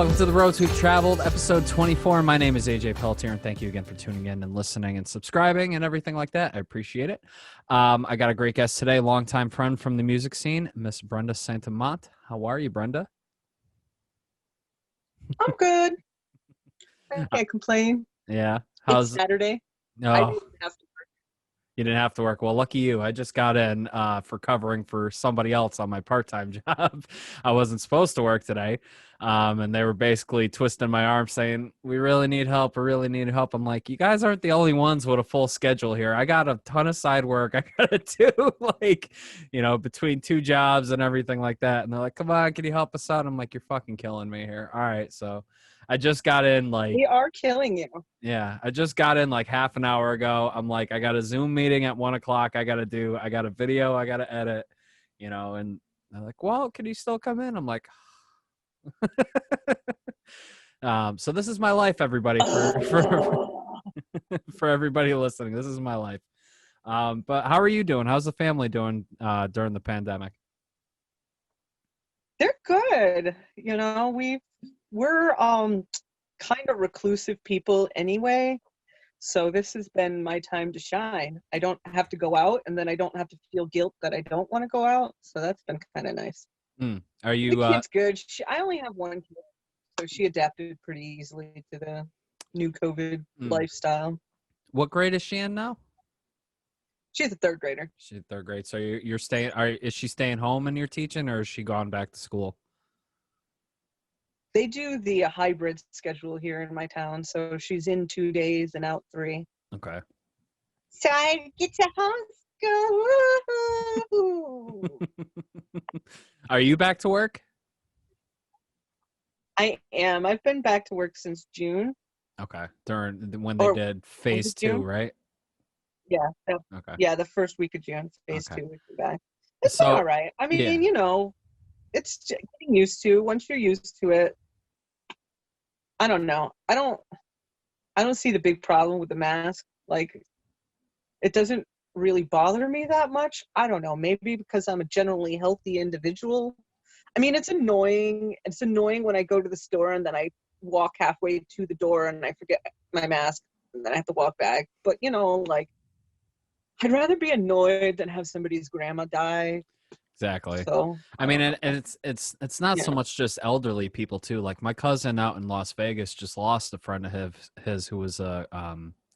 Welcome to The Roads We've Traveled, episode 24. My name is AJ Pelletier, and thank you again for tuning in and listening and subscribing and everything like that. I appreciate it. I got a great guest today, longtime friend from the music scene, Miss Brenda StAmant. How are you, Brenda? I'm good. I can't complain. Yeah. It's Saturday. No. I didn't have to work. You didn't have to work. Well, lucky you. I just got in for covering for somebody else on my part-time job. I wasn't supposed to work today. And they were basically twisting my arm saying, we really need help. We really need help. I'm like, you guys aren't the only ones with a full schedule here. I got a ton of side work. I got to do between two jobs and everything like that. And they're like, come on, can you help us out? I'm like, you're fucking killing me here. All right. So I just got in We are killing you. Yeah, I just got in like half an hour ago. I'm like, I got a Zoom meeting at 1:00. I got a video I got to edit, and they're like, well, can you still come in? I'm like, so this is my life, everybody, for everybody listening. This is my life. But how are you doing? How's the family doing during the pandemic? They're good. We're kind of reclusive people anyway. So this has been my time to shine. I don't have to go out, and then I don't have to feel guilt that I don't want to go out. So that's been kind of nice. Are you? The kid's good. I only have one kid, so she adapted pretty easily to the new COVID lifestyle. What grade is she in now? She's a third grader. She's third grade. So you're staying? Is she staying home and you're teaching, or is she gone back to school? They do the hybrid schedule here in my town, so she's in 2 days and out 3. Okay. So I get to homeschool. Are you back to work? I am. I've been back to work since June. Okay. When they did phase 2, right? Yeah. Okay. Yeah, the first week of June, phase 2, we come back. It's So, all right. I mean, it's getting used to. Once you're used to it, I don't know. I don't see the big problem with the mask. Like, it doesn't really bother me that much. I don't know. Maybe because I'm a generally healthy individual. I mean, it's annoying. It's annoying when I go to the store and then I walk halfway to the door and I forget my mask and then I have to walk back. But, I'd rather be annoyed than have somebody's grandma die. Exactly. So, I mean, and it's not so much just elderly people too. Like my cousin out in Las Vegas just lost a friend of his who was a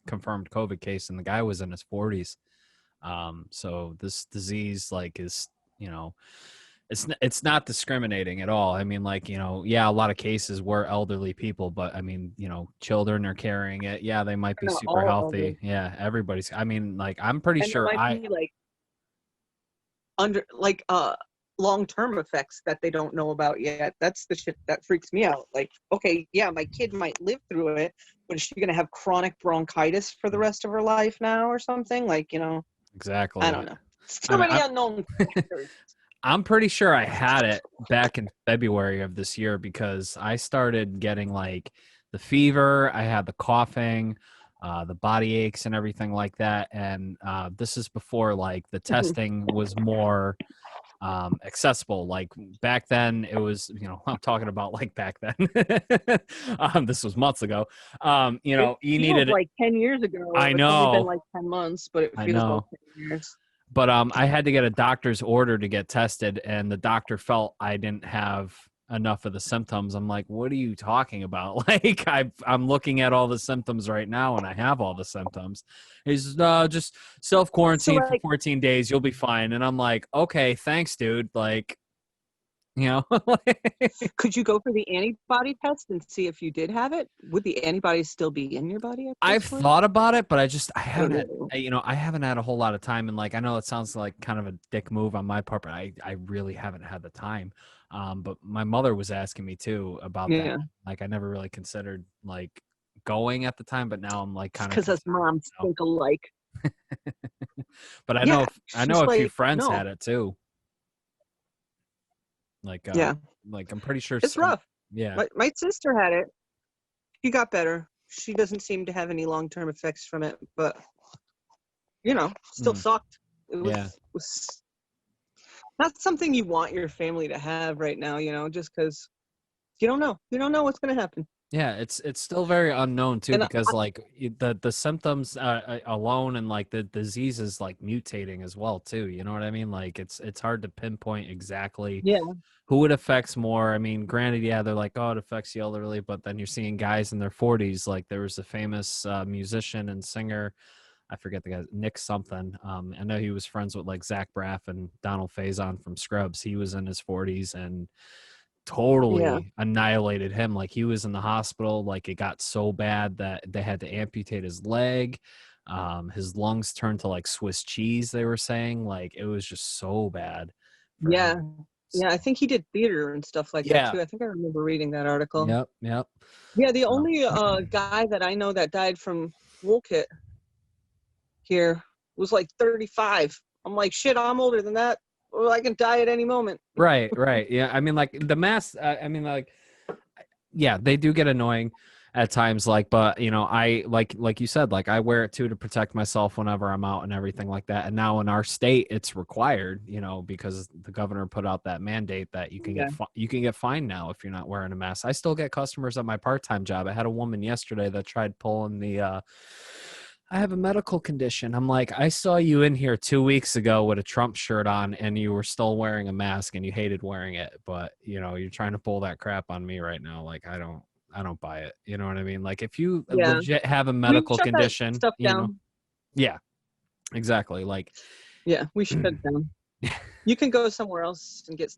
confirmed COVID case, and the guy was in his 40s. So this disease, is it's not discriminating at all. I mean, a lot of cases were elderly people, but I mean, children are carrying it. Yeah, they might be super healthy. Yeah, everybody's. I mean, I'm pretty sure long-term effects that they don't know about yet. That's the shit that freaks me out. Like, okay, yeah, my kid might live through it, but is she going to have chronic bronchitis for the rest of her life now or something? Exactly. I don't know. So many unknown factors. I'm pretty sure I had it back in February of this year because I started getting the fever. I had the coughing, the body aches and everything like that. And this is before the testing was more accessible. Like back then it was, I'm talking about back then. This was months ago. You needed 10 years ago. I know. It's only been 10 months, but it feels like 10 years. But I had to get a doctor's order to get tested, and the doctor felt I didn't have enough of the symptoms. I'm like, what are you talking about? I'm looking at all the symptoms right now, and I have all the symptoms. He's just self-quarantine for 14 days. You'll be fine. And I'm like, okay, thanks, dude. Could you go for the antibody test and see if you did have it? Would the antibodies still be in your body? I've thought about it, but I haven't, I haven't had a whole lot of time. And I know it sounds like kind of a dick move on my part, but I really haven't had the time. But my mother was asking me too about that. I never really considered going at the time, but now I'm kind of because us moms think alike. But I know a few friends had it too. I'm pretty sure it's rough. Yeah. My sister had it. She got better. She doesn't seem to have any long-term effects from it, but still sucked. It was not something you want your family to have right now, just because You don't know. You don't know what's going to happen. Yeah, it's still very unknown too, And because like the symptoms alone, and like the disease is like mutating as well too. You know what I mean? Like it's hard to pinpoint exactly yeah, who it affects more. I mean, granted, yeah, they're like, oh, it affects the elderly, but then you're seeing guys in their 40s. Like there was a famous musician and singer, I forget the guy, Nick something. I know he was friends with like Zach Braff and Donald Faison from Scrubs. He was in his 40s and yeah, totally annihilated him. Like he was in the hospital. Like it got so bad that they had to amputate his leg. His lungs turned to like Swiss cheese. They were saying like it was just so bad for yeah, him. yeah. I think he did theater and stuff like that Yeah. too. I think I remember reading that article. Yep. Yep. Yeah, the So, only guy that I know that died from Woolkit here was like 35. I'm like, shit, I'm older than that. Well, I can die at any moment. right. Right. Yeah. I mean, like the masks. I mean, like, yeah, they do get annoying at times. Like, but you know, I like you said, like I wear it too to protect myself whenever I'm out and everything like that. And now in our state, it's required. You know, because the governor put out that mandate that you can Yeah. you can get fined now if you're not wearing a mask. I still get customers at my part-time job. I had a woman yesterday that tried pulling the. I have a medical condition. I'm like, I saw you in here 2 weeks ago with a Trump shirt on and you were still wearing a mask and you hated wearing it. But, you know, you're trying to pull that crap on me right now. Like, I don't buy it. You know what I mean? Like if you Yeah. legit have a We medical shut that condition, stuff you know, down. yeah, exactly. Like, Yeah, we shut it down. You can go somewhere else and get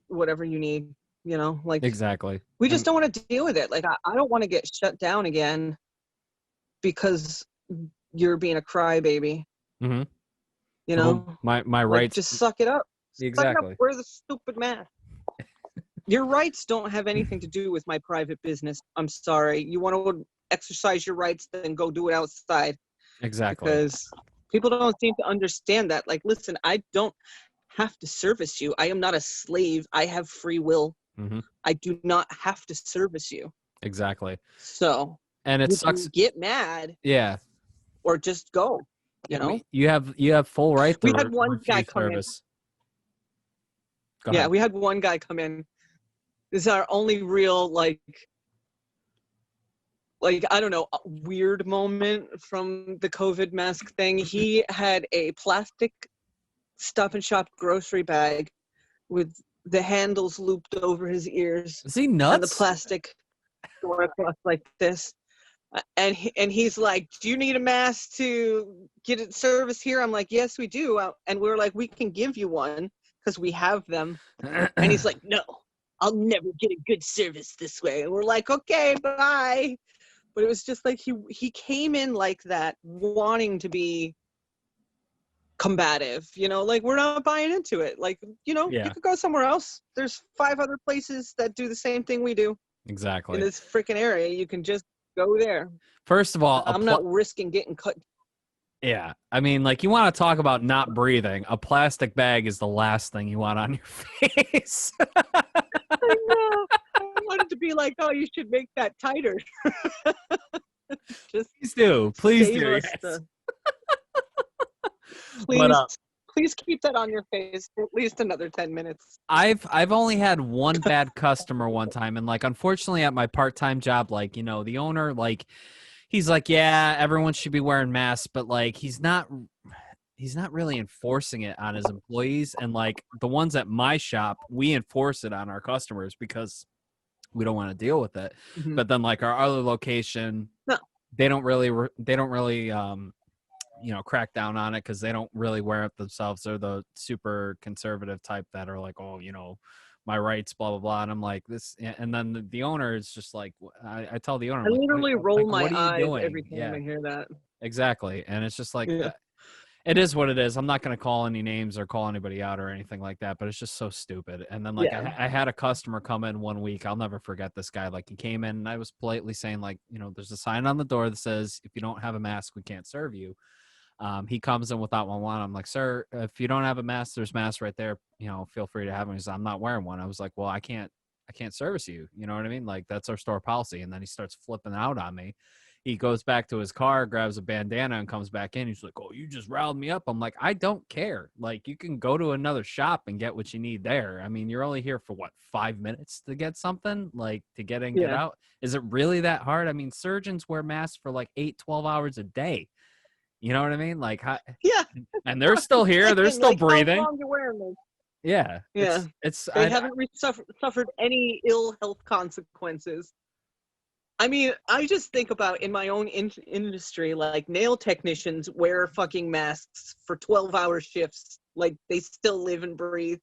whatever you need, you know, like exactly. we just don't want to deal with it. Like I don't want to get shut down again because you're being a crybaby, Mm-hmm. you know? My Like rights. just suck it up. Suck it up. Exactly. Wear the stupid mask. Your rights don't have anything to do with my private business. I'm sorry. You want to exercise your rights, then go do it outside. Exactly. Because people don't seem to understand that. Like, listen, I don't have to service you. I am not a slave. I have free will. Mm-hmm. I do not have to service you. Exactly. So, And it you sucks. can get mad. Yeah. Or just go. You know. You have full right to we had one guy come service. in. Yeah, we had one guy come in. This is our only real like I don't know, weird moment from the COVID mask thing. He had a plastic Stop and Shop grocery bag with the handles looped over his ears. Is he nuts? And the plastic going across like this. And he's like, do you need a mask to get it service here? I'm like, yes, we do. And we're like, we can give you one because we have them. And he's like, no, I'll never get a good service this way. And we're like, okay, bye. But it was just like he came in like that, wanting to be combative, you know, like we're not buying into it. Like, you know, you could go somewhere else. There's 5 other places that do the same thing we do. Exactly. In this freaking area, you can just go there. First of all, I'm not risking getting cut. Yeah. I mean, like, you want to talk about not breathing. A plastic bag is the last thing you want on your face. I know. I wanted to be like, oh, you should make that tighter. Just please do. Please do. Yes. Please keep that on your face for at least another 10 minutes. I've only had one bad customer one time, and like unfortunately at my part-time job, like, you know, the owner, like, he's like, yeah, everyone should be wearing masks, but like he's not really enforcing it on his employees. And like the ones at my shop, we enforce it on our customers because we don't want to deal with it. Mm-hmm. But then like our other location, no. they don't really you know, crack down on it because they don't really wear it themselves. They're the super conservative type that are like, oh, you know, my rights, blah, blah, blah. And I'm like, this, and then the owner is just like, I tell the owner, I literally like, roll my eyes every time I hear that. Exactly. And it's just like, it is what it is. I'm not going to call any names or call anybody out or anything like that, but it's just so stupid. And then like I had a customer come in one week. I'll never forget this guy. Like he came in and I was politely saying like, you know, there's a sign on the door that says, if you don't have a mask, we can't serve you. He comes in without one. I'm like, sir, if you don't have a mask, there's masks right there. You know, feel free to have them. He said, I'm not wearing one. I was like, well, I can't service you. You know what I mean? Like that's our store policy. And then he starts flipping out on me. he goes back to his car, grabs a bandana, and comes back in. He's like, "Oh, you just riled me up." I'm like, I don't care. Like, you can go to another shop and get what you need there. I mean, you're only here for what, 5 minutes to get something, like to get in, get out. Is it really that hard? I mean, surgeons wear masks for like 8-12 hours a day. You know what I mean? Like, Yeah. and they're still here. They're still like, breathing. How long you wearing this? Yeah. Yeah. They haven't suffered any ill health consequences. I mean, I just think about in my own industry, like nail technicians wear fucking masks for 12-hour shifts. Like they still live and breathe.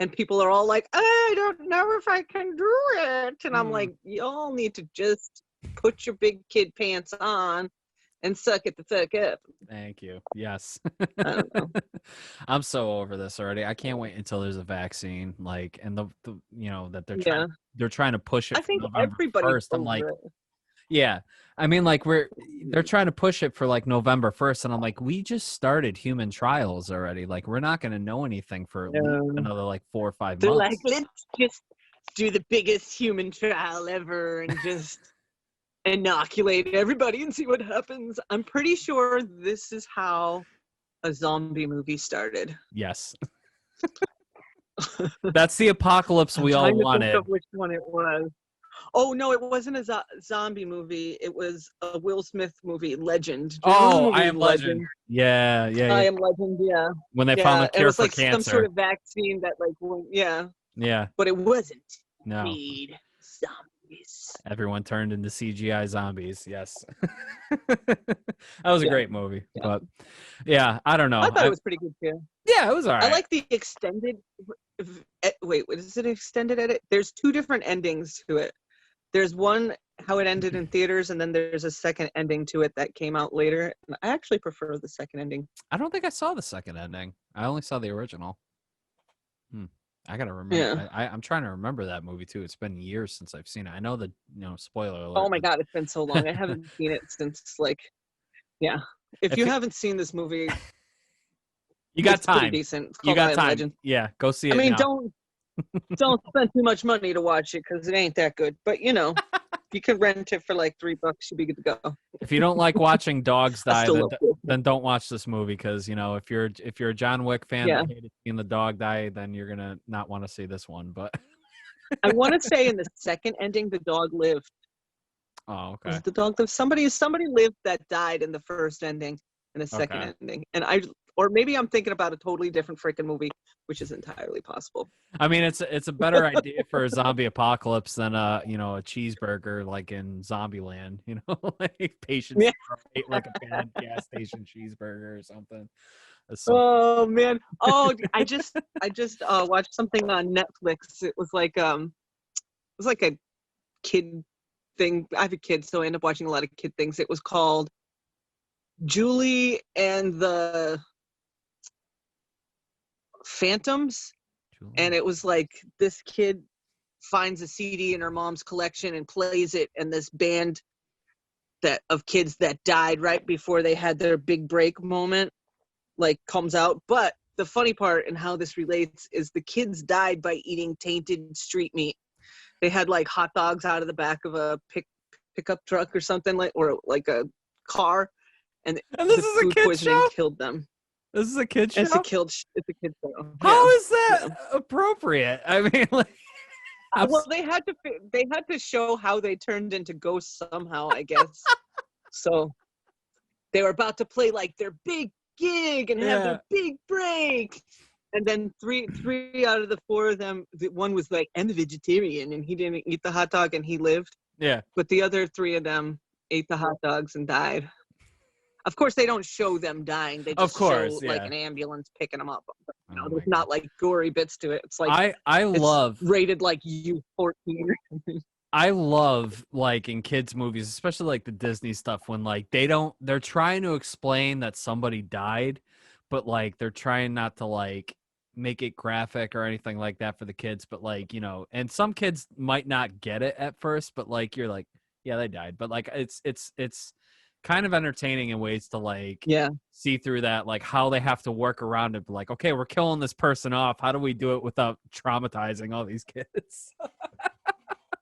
And people are all like, I don't know if I can do it. And I'm like, y'all need to just put your big kid pants on and suck it the fuck up. Thank you. Yes. I don't know. I'm so over this already. I can't wait until there's a vaccine, like, and the you know, that they're trying to push it. I think November everybody's 1st. I'm like, over it. yeah. I mean, like they're trying to push it for like November 1st, and I'm like, we just started human trials already. Like, we're not going to know anything for at least another like 4 or 5 months. They're like, let's just do the biggest human trial ever and just inoculate everybody and see what happens. I'm pretty sure this is how a zombie movie started. Yes. That's the apocalypse we all wanted. Think of which one it was. Oh no, it wasn't a zombie movie. It was a Will Smith movie, Legend. I Am Legend. Yeah. I Am Legend. Yeah. When they found the cure for like cancer. Some sort of vaccine that like Yeah. But it wasn't. No. Made zombies. Everyone turned into CGI zombies. Yes. That was a great movie. Yeah. But yeah, I don't know. I thought it was pretty good too. Yeah, it was all right. I like the extended. Wait, is it extended edit? There's 2 different endings to it. There's one how it ended in theaters, and then there's a second ending to it that came out later. And I actually prefer the second ending. I don't think I saw the second ending. I only saw the original. I gotta remember. Yeah. I'm trying to remember that movie too. It's been years since I've seen it. I know the spoiler alert. Oh my god, it's been so long. I haven't seen it since like, yeah. If you haven't seen this movie, you got time. Decent. You got time. Legend. Yeah, go see it. I mean, now. don't spend too much money to watch it because it ain't that good. But you know, you could rent it for like $3. You'll be good to go. If you don't like watching dogs die, then don't watch this movie because you know if you're a John Wick fan that hated seeing the dog die, then you're gonna not want to see this one. But I want to say in the second ending, the dog lived. Oh, okay. Was the dog lived? Somebody lived that died in the first ending and the second ending, and or maybe I'm thinking about a totally different freaking movie, which is entirely possible. I mean, it's a better idea for a zombie apocalypse than a cheeseburger like in Zombieland, like patients ate like a bad gas station cheeseburger or something. Oh man! Oh, I just watched something on Netflix. It was like a kid thing. I have a kid, so I end up watching a lot of kid things. It was called Julie and the Phantoms. And it was like this kid finds a CD in her mom's collection and plays it, and this band of kids that died right before they had their big break moment like comes out. But the funny part and how this relates is the kids died by eating tainted street meat. They had like hot dogs out of the back of a pickup truck or something, or like a car, and this is a kid show? Killed them. This is a kid show? It's a kid show. How is that appropriate? I mean, like, well, they had to show how they turned into ghosts somehow, I guess. So they were about to play like their big gig and have their big break, and then three out of the 4 of them, one was like, I'm a vegetarian, and he didn't eat the hot dog and he lived. Yeah. But the other 3 of them ate the hot dogs and died. Of course, they don't show them dying. They just show like an ambulance picking them up. There's not like gory bits to it. It's like I love rated like U14 or something. I love like in kids movies, especially like the Disney stuff, when like they're trying to explain that somebody died, but like they're trying not to like make it graphic or anything like that for the kids. But like, and some kids might not get it at first, but like you're like, yeah, they died. But like it's kind of entertaining in ways to like see through that, like how they have to work around it. Like, okay, we're killing this person off. How do we do it without traumatizing all these kids?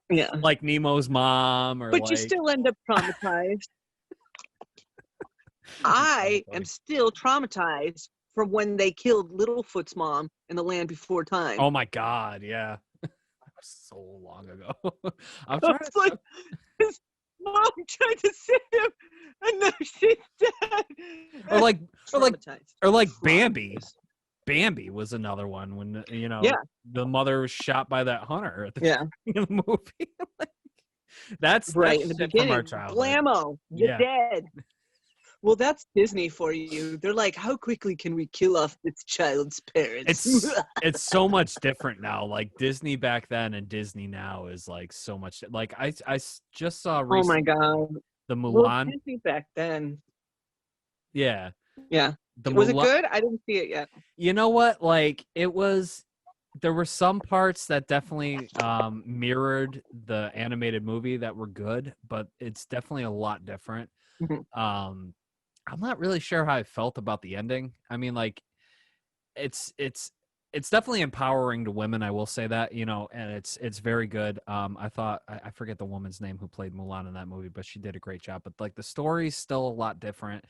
Yeah. Like Nemo's mom, but you still end up traumatized. I funny. am still traumatized from when they killed Littlefoot's mom in The Land Before Time. Oh my God, yeah. So long ago. I'm I trying was to. like, his mom tried to save him, and now she's dead. Or like, or like, Traumatized. or like Bambi. Traumatized. Bambi was another one when Yeah, the mother was shot by that hunter at the yeah, beginning of the movie. Like, that's right in the shit from our beginning. childhood. Blammo, you're Yeah, dead. Well, that's Disney for you. They're like, how quickly can we kill off this child's parents? it's so much different now. Like Disney back then and Disney now is like so much. Like just saw Oh my recently god. the Well, Mulan. Disney back then. Yeah, Yeah. the Was it Mulan. good? I didn't see it yet. You know what? Like it was. There were some parts that definitely mirrored the animated movie that were good, but it's definitely a lot different. Mhm. Um, I'm not really sure how I felt about the ending. I mean, like it's it's it's definitely empowering to women. I will say that, and it's very good. I thought I forget the woman's name who played Mulan in that movie, but she did a great job. But like the story's still a lot different.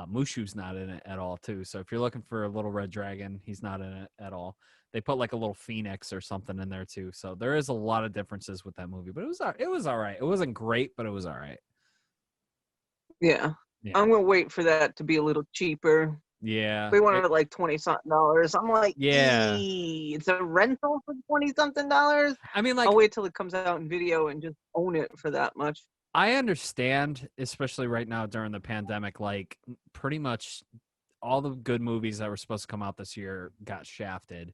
Mushu's not in it at all, too. So if you're looking for a little red dragon, he's not in it at all. They put like a little phoenix or something in there too. So there is a lot of differences with that movie, but it was all right. It wasn't great, but it was all right. Yeah. Yeah, I'm gonna wait for that to be a little cheaper. yeah, They wanted like $20-something. I'm like, yeah. it's a rental for $20-something. I mean, I'll like wait till it comes out in video and just own it for that much. I understand, especially right now during the pandemic, like pretty much all the good movies that were supposed to come out this year got shafted,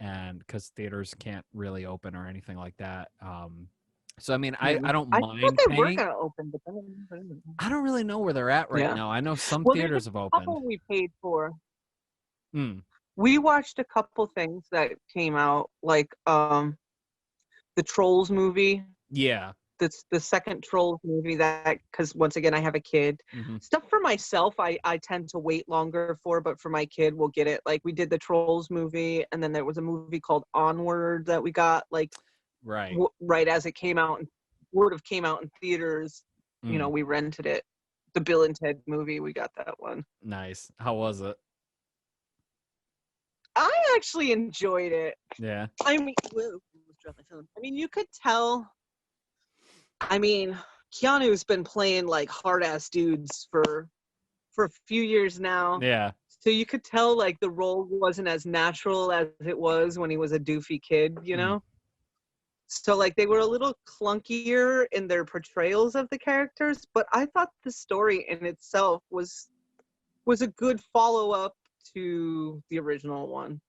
and because theaters can't really open or anything like that. So I mean, Yeah. I don't I thought mind they were paying. gonna open, but then I don't really know where they're at right yeah. now. I know some Well, there's a theaters have opened. couple we paid for. Mm, We watched a couple things that came out, like the Trolls movie. yeah. That's the second Trolls movie that, because once again I have a kid. Hmm. Stuff for myself I tend to wait longer for, but for my kid we'll get it. Like we did the Trolls movie, and then there was a movie called Onward that we got like Right. right as it came out and would have came out in theaters. Mm, We rented it. The Bill and Ted movie, we got that one. nice. How was it? I actually enjoyed it. Yeah. I mean, whoa, almost dropped my phone. I mean, you could tell. I mean, Keanu's been playing like hard ass dudes for a few years now. Yeah. So you could tell like the role wasn't as natural as it was when he was a doofy kid, Mm, So like they were a little clunkier in their portrayals of the characters, but I thought the story in itself was a good follow-up to the original one.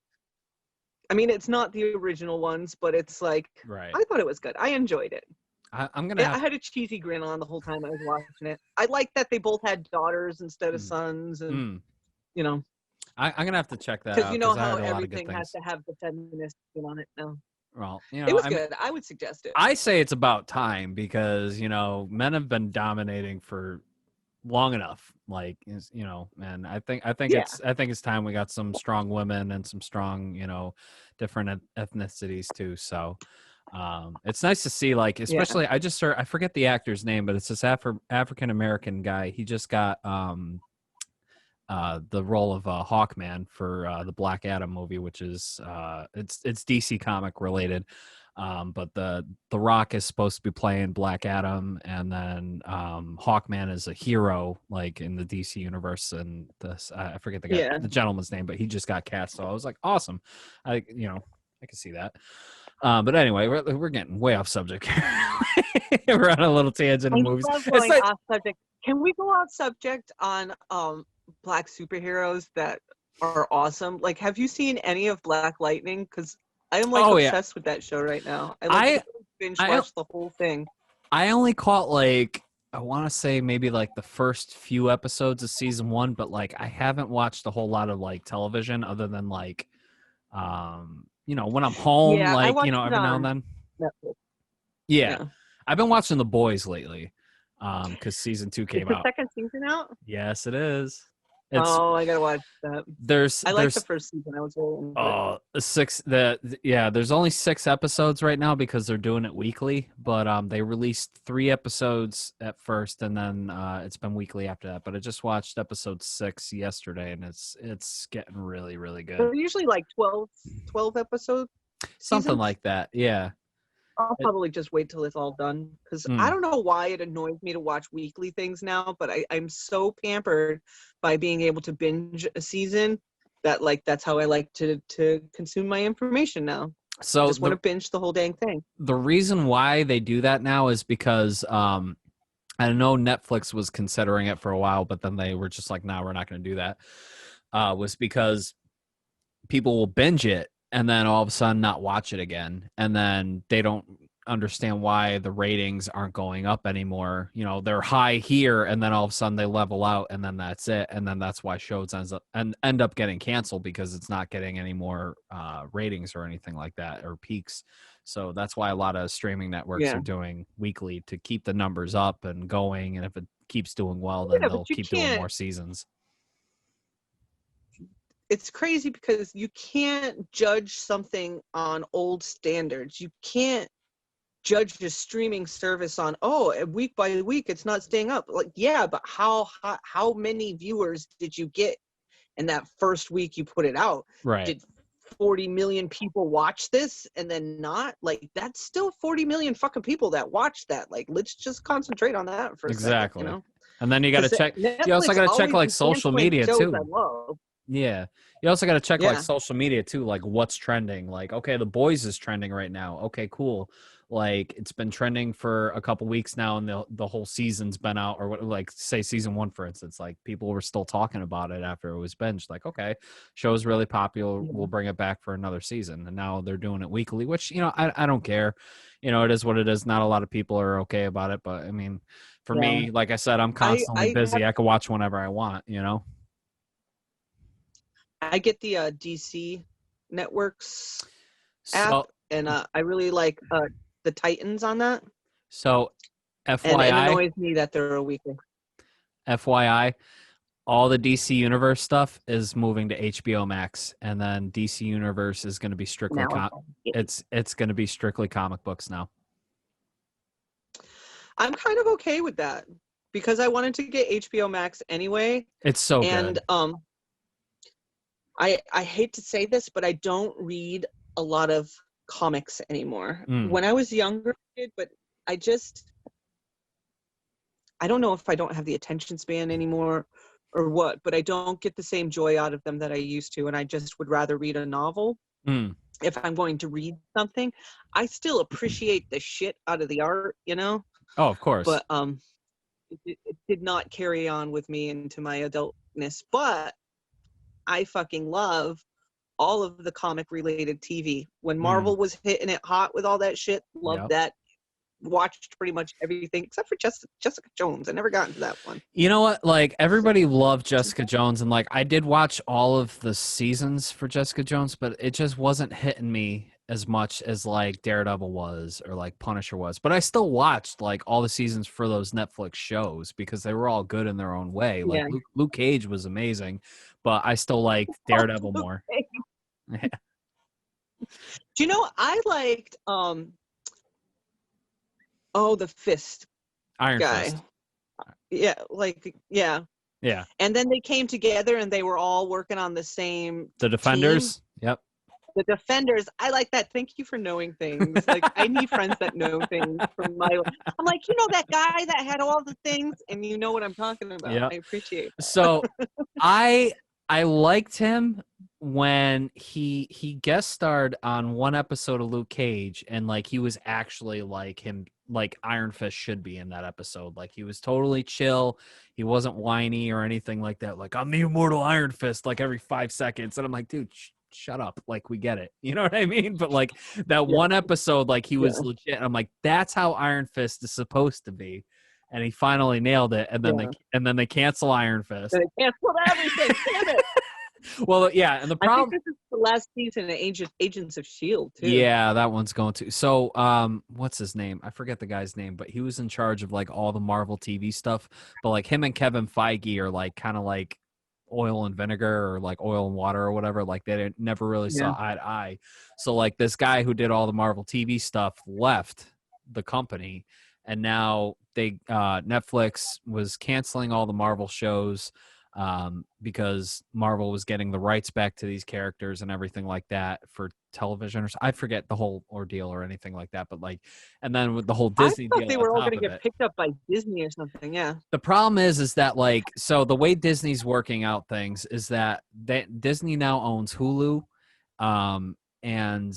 I mean, it's not the original ones, but it's like right. I thought it was good. I enjoyed it. I'm gonna I have. had a cheesy grin on the whole time I was watching it. I like that they both had daughters instead of Mm, sons, and mm. you know, I'm gonna have to check that because out you know because I how heard a lot of good everything has things. to have the feminist spin on it now. Well, It was I mean, good. I would suggest it. I say it's about time because men have been dominating for long enough. Like, and Yeah, I think it's time we got some strong women and some strong different ethnicities too. So, it's nice to see, like, yeah, especially I forget the actor's name, but it's this African American guy. He just got the role of Hawkman for the Black Adam movie, which is it's DC comic related. But the Rock is supposed to be playing Black Adam, and then Hawkman is a hero like in the DC universe. And this I forget yeah, the gentleman's name, but he just got cast. So I was like, awesome. I can see that. But anyway, we're getting way off subject. We're on a little tangent I of movies. love It's going like, off subject. Can we go off subject on black superheroes that are awesome? Like, have you seen any of Black Lightning? Because I am like oh yeah, obsessed with that show right now. I like I binge I watch the whole thing. I only caught like I want to say maybe like the first few episodes of season 1, but like I haven't watched a whole lot of like television other than like when I'm home, Yeah, I like watched it every now and on then. Netflix. Yeah, Yeah. I've been watching The Boys lately, because season 2 Is came the out. second season out? Yes, it is. It's I gotta watch that. I liked the there's first season. I was really into it. there's only 6 episodes right now because they're doing it weekly, but they released 3 episodes at first and then it's been weekly after that. But I just watched episode 6 yesterday and it's getting really, really good. They're usually like 12 episode Something seasons. like that. Yeah. I'll probably just wait till it's all done because I don't know why it annoys me to watch weekly things now, but I'm so pampered by being able to binge a season that that's how I like to consume my information now. So I just want to binge the whole dang thing. The reason why they do that now is because I know Netflix was considering it for a while, but then they were just like, no, we're not going to do that. Was because people will binge it and then all of a sudden not watch it again. And then they don't understand why the ratings aren't going up anymore. You know, they're high here and then all of a sudden they level out and then that's it. And then that's why shows end up getting canceled because it's not getting any more ratings or anything like that or peaks. So that's why a lot of streaming networks are doing weekly to keep the numbers up and going. And if it keeps doing well, then they'll keep doing more seasons. It's crazy because you can't judge something on old standards. You can't judge the streaming service on, week by week it's not staying up. Like, yeah, but how many viewers did you get in that first week you put it out? Right. Did 40 million people watch this and then not? Like, that's still 40 million fucking people that watch that. Like, let's just concentrate on that for a second, you know? And then you got to check. Netflix, you also got to check like social media too. Yeah. You also got to check like social media too, like what's trending. Like, okay, The Boys is trending right now. Okay, cool. Like it's been trending for a couple weeks now and the whole season's been out, or what, like say season 1, for instance, like people were still talking about it after it was binged. Like, okay, show's really popular. We'll bring it back for another season. And now they're doing it weekly, which, you know, I don't care. You know, it is what it is. Not a lot of people are okay about it, but I mean, for me, like I said, I'm constantly busy. I can watch whenever I want, you know? I get the DC Networks app, and I really like the Titans on that. So, FYI, and it annoys me that they're a weekly. FYI, all the DC Universe stuff is moving to HBO Max, and then DC Universe is going to be strictly it's going to be strictly comic books now. I'm kind of okay with that because I wanted to get HBO Max anyway. It's so good. And I hate to say this, but I don't read a lot of comics anymore. When I was younger, but I don't know if I don't have the attention span anymore or what, but I don't get the same joy out of them that I used to, and I just would rather read a novel. If I'm going to read something, I still appreciate the shit out of the art, you know? Oh, of course. But it did not carry on with me into my adultness, but I fucking love all of the comic related TV. When Marvel was hitting it hot with all that shit, loved that. Watched pretty much everything except for Jessica Jones. I never got into that one. You know what? Like, everybody loved Jessica Jones, and like I did watch all of the seasons for Jessica Jones, but it just wasn't hitting me as much as like Daredevil was or like Punisher was. But I still watched like all the seasons for those Netflix shows because they were all good in their own way. Like Luke Cage was amazing, but I still liked Daredevil more. Do you know, I liked the Fist Iron guy. Fist. Yeah. And then they came together and they were all working on the same The Defenders. team. Yep. The Defenders. I like that. Thank you for knowing things. Like, I need friends that know things from my life. I'm like, you know, that guy that had all the things, and you know what I'm talking about. Yep. I appreciate that. So I liked him when he guest starred on one episode of Luke Cage, and like he was actually like him, like Iron Fist should be in that episode. Like, he was totally chill. He wasn't whiny or anything like that. Like, I'm the immortal Iron Fist, like every 5 seconds. And I'm like, dude, shut up. Like, we get it. You know what I mean? But like that one episode, like he was legit. I'm like, that's how Iron Fist is supposed to be. And he finally nailed it. And then they cancel Iron Fist. They canceled everything. Damn it. Well, yeah, and the problem. I think this is the last season of Agents of S.H.I.E.L.D. too. Yeah, that one's going to. So, what's his name? I forget the guy's name, but he was in charge of like all the Marvel TV stuff. But like him and Kevin Feige are like kind of like oil and vinegar or like oil and water or whatever. Like they never really Yeah. saw eye to eye. So like this guy who did all the Marvel TV stuff left the company, and now they Netflix was canceling all the Marvel shows because Marvel was getting the rights back to these characters and everything like that for television. Or I forget the whole ordeal or anything like that, but like, and then with the whole I Disney thought deal they on were all top going to of get it. picked up by Disney or something. Yeah. The problem is that like, so the way Disney's working out things is that Disney now owns Hulu, and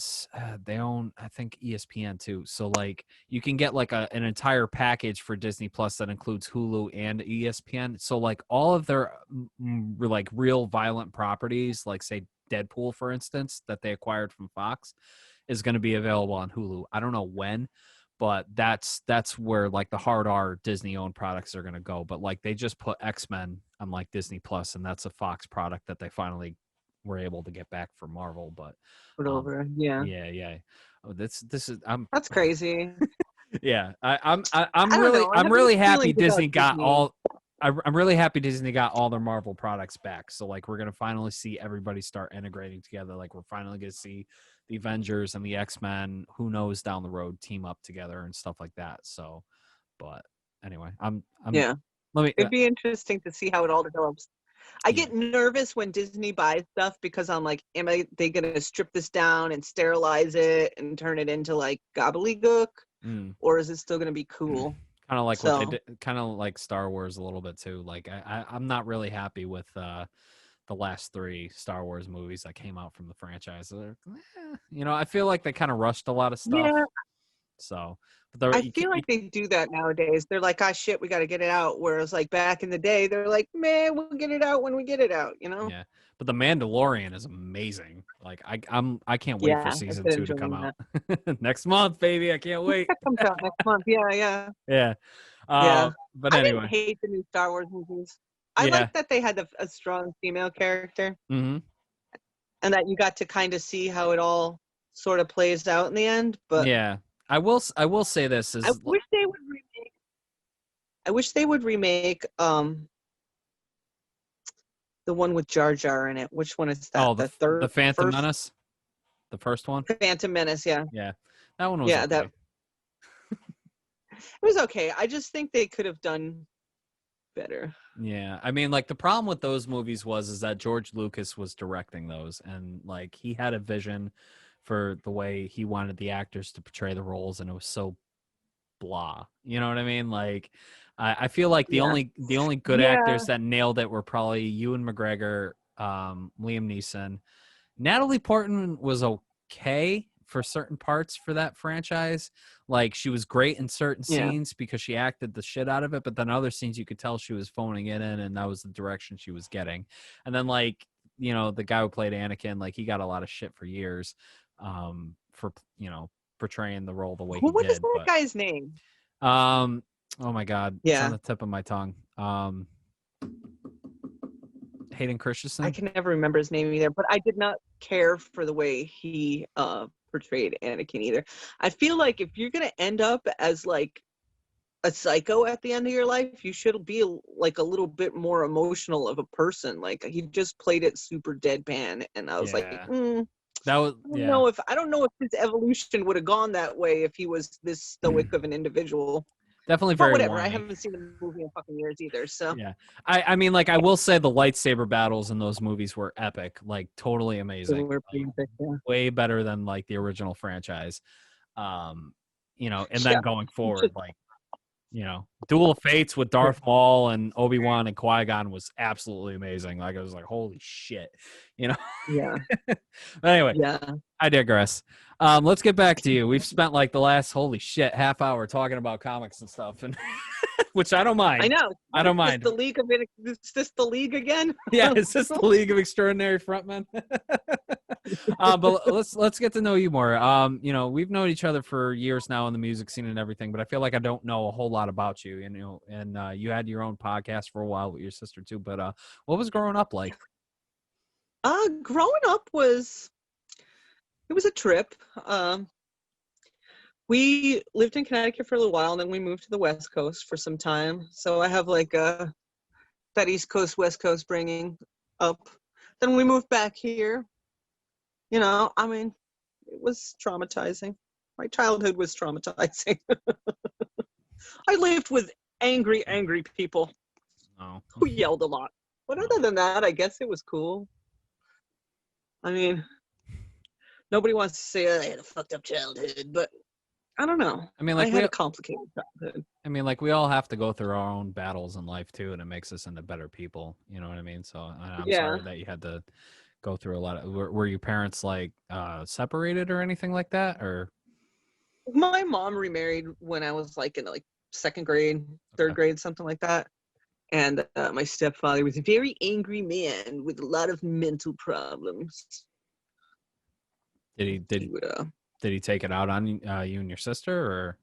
they own, I think, ESPN too. So like you can get like an entire package for Disney Plus that includes Hulu and ESPN. So like all of their like real violent properties, like say Deadpool, for instance, that they acquired from Fox, is going to be available on Hulu. I don't know when, but that's where like the hard R Disney owned products are going to go. But like they just put X-Men on like Disney Plus, and that's a Fox product that they finally were able to get back for Marvel. But Put over. Yeah. yeah. Oh, this is That's crazy. yeah. I'm I don't really know. I have really mixed happy feelings about Disney got Disney. all. I'm really happy Disney got all their Marvel products back. So like we're gonna finally see everybody start integrating together. Like we're finally gonna see the Avengers and the X-Men. Who knows down the road team up together and stuff like that. So, but anyway, I'm Yeah. let me It'd be interesting to see how it all develops. I yeah. get nervous when Disney buys stuff because I'm like, they gonna strip this down and sterilize it and turn it into like gobbledygook, or is it still gonna be cool? Kind of like So, what they did, kind of like Star Wars a little bit too. Like I'm not really happy with the last 3 Star Wars movies that came out from the franchise. You know, I feel like they kind of rushed a lot of stuff. yeah, So, but I feel like they do that nowadays. They're like, ah, shit, we got to get it out. Whereas like back in the day, they're like, man, we'll get it out when we get it out. You know? yeah. But the Mandalorian is amazing. Like I can't wait for Yeah, season 2 to come out next month, baby. I can't wait. that comes out next month. Yeah. Yeah. Yeah. But I anyway. didn't hate the new Star Wars movies. I Yeah. like that they had a strong female character, Mm-hmm. and that you got to kind of see how it all sort of plays out in the end. But Yeah. I will say this is I wish they would remake the one with Jar Jar in it. Which one is that? oh, the Phantom first Menace, the first one. Phantom Menace. Yeah. Yeah, that one was okay. That it was okay. I just think they could have done better. Yeah, I mean, like the problem with those movies is that George Lucas was directing those, and like he had a vision for the way he wanted the actors to portray the roles, and it was so blah. You know what I mean? Like, I feel like the only good actors that nailed it were probably Ewan McGregor, Liam Neeson. Natalie Portman was okay for certain parts for that franchise. Like she was great in certain scenes because she acted the shit out of it, but then other scenes you could tell she was phoning it in, and that was the direction she was getting. And then like, you know, the guy who played Anakin, like he got a lot of shit for years for, you know, portraying the role the way he did. What is that guy's name? Oh my God. Yeah. It's on the tip of my tongue. Hayden Christensen. I can never remember his name either, but I did not care for the way he portrayed Anakin either. I feel like if you're gonna end up as like a psycho at the end of your life, you should be like a little bit more emotional of a person. Like he just played it super deadpan, and I was like, that was I don't know if his evolution would have gone that way if he was this stoic of an individual. Definitely but very whatever. warming. I haven't seen the movie in fucking years either. So yeah, I mean, like I will say the lightsaber battles in those movies were epic, like totally amazing, way better than like the original franchise. You know, and then going forward, like, you know, Duel of Fates with Darth Maul and Obi-Wan and Qui-Gon was absolutely amazing. Like I was like, holy shit, you know. Yeah. But anyway, I digress. Let's get back to you. We've spent like the last half hour talking about comics and stuff, and which I don't mind. I know. I don't mind. Is this the League again? Yeah, is this the League of Extraordinary Frontmen? But let's get to know you more. You know, we've known each other for years now in the music scene and everything, but I feel like I don't know a whole lot about you. You know, and you had your own podcast for a while with your sister too. But what was growing up like? Growing up was a trip. We lived in Connecticut for a little while, and then we moved to the West Coast for some time. So I have like that East Coast, West Coast bringing. up. Then we moved back here. You know, I mean, it was traumatizing. My childhood was traumatizing. I lived with angry people Oh. who yelled a lot. But other than that, I guess it was cool. I mean, nobody wants to say I had a fucked up childhood, but I don't know. I mean, I like had a complicated childhood. I mean, like we all have to go through our own battles in life too, and it makes us into better people. You know what I mean? So I'm sorry that you had to go through a lot of. Were your parents like separated or anything like that, or? My mom remarried when I was like in like second grade, third grade, something like that. And my stepfather was a very angry man with a lot of mental problems. Did he take it out on you and your sister, or?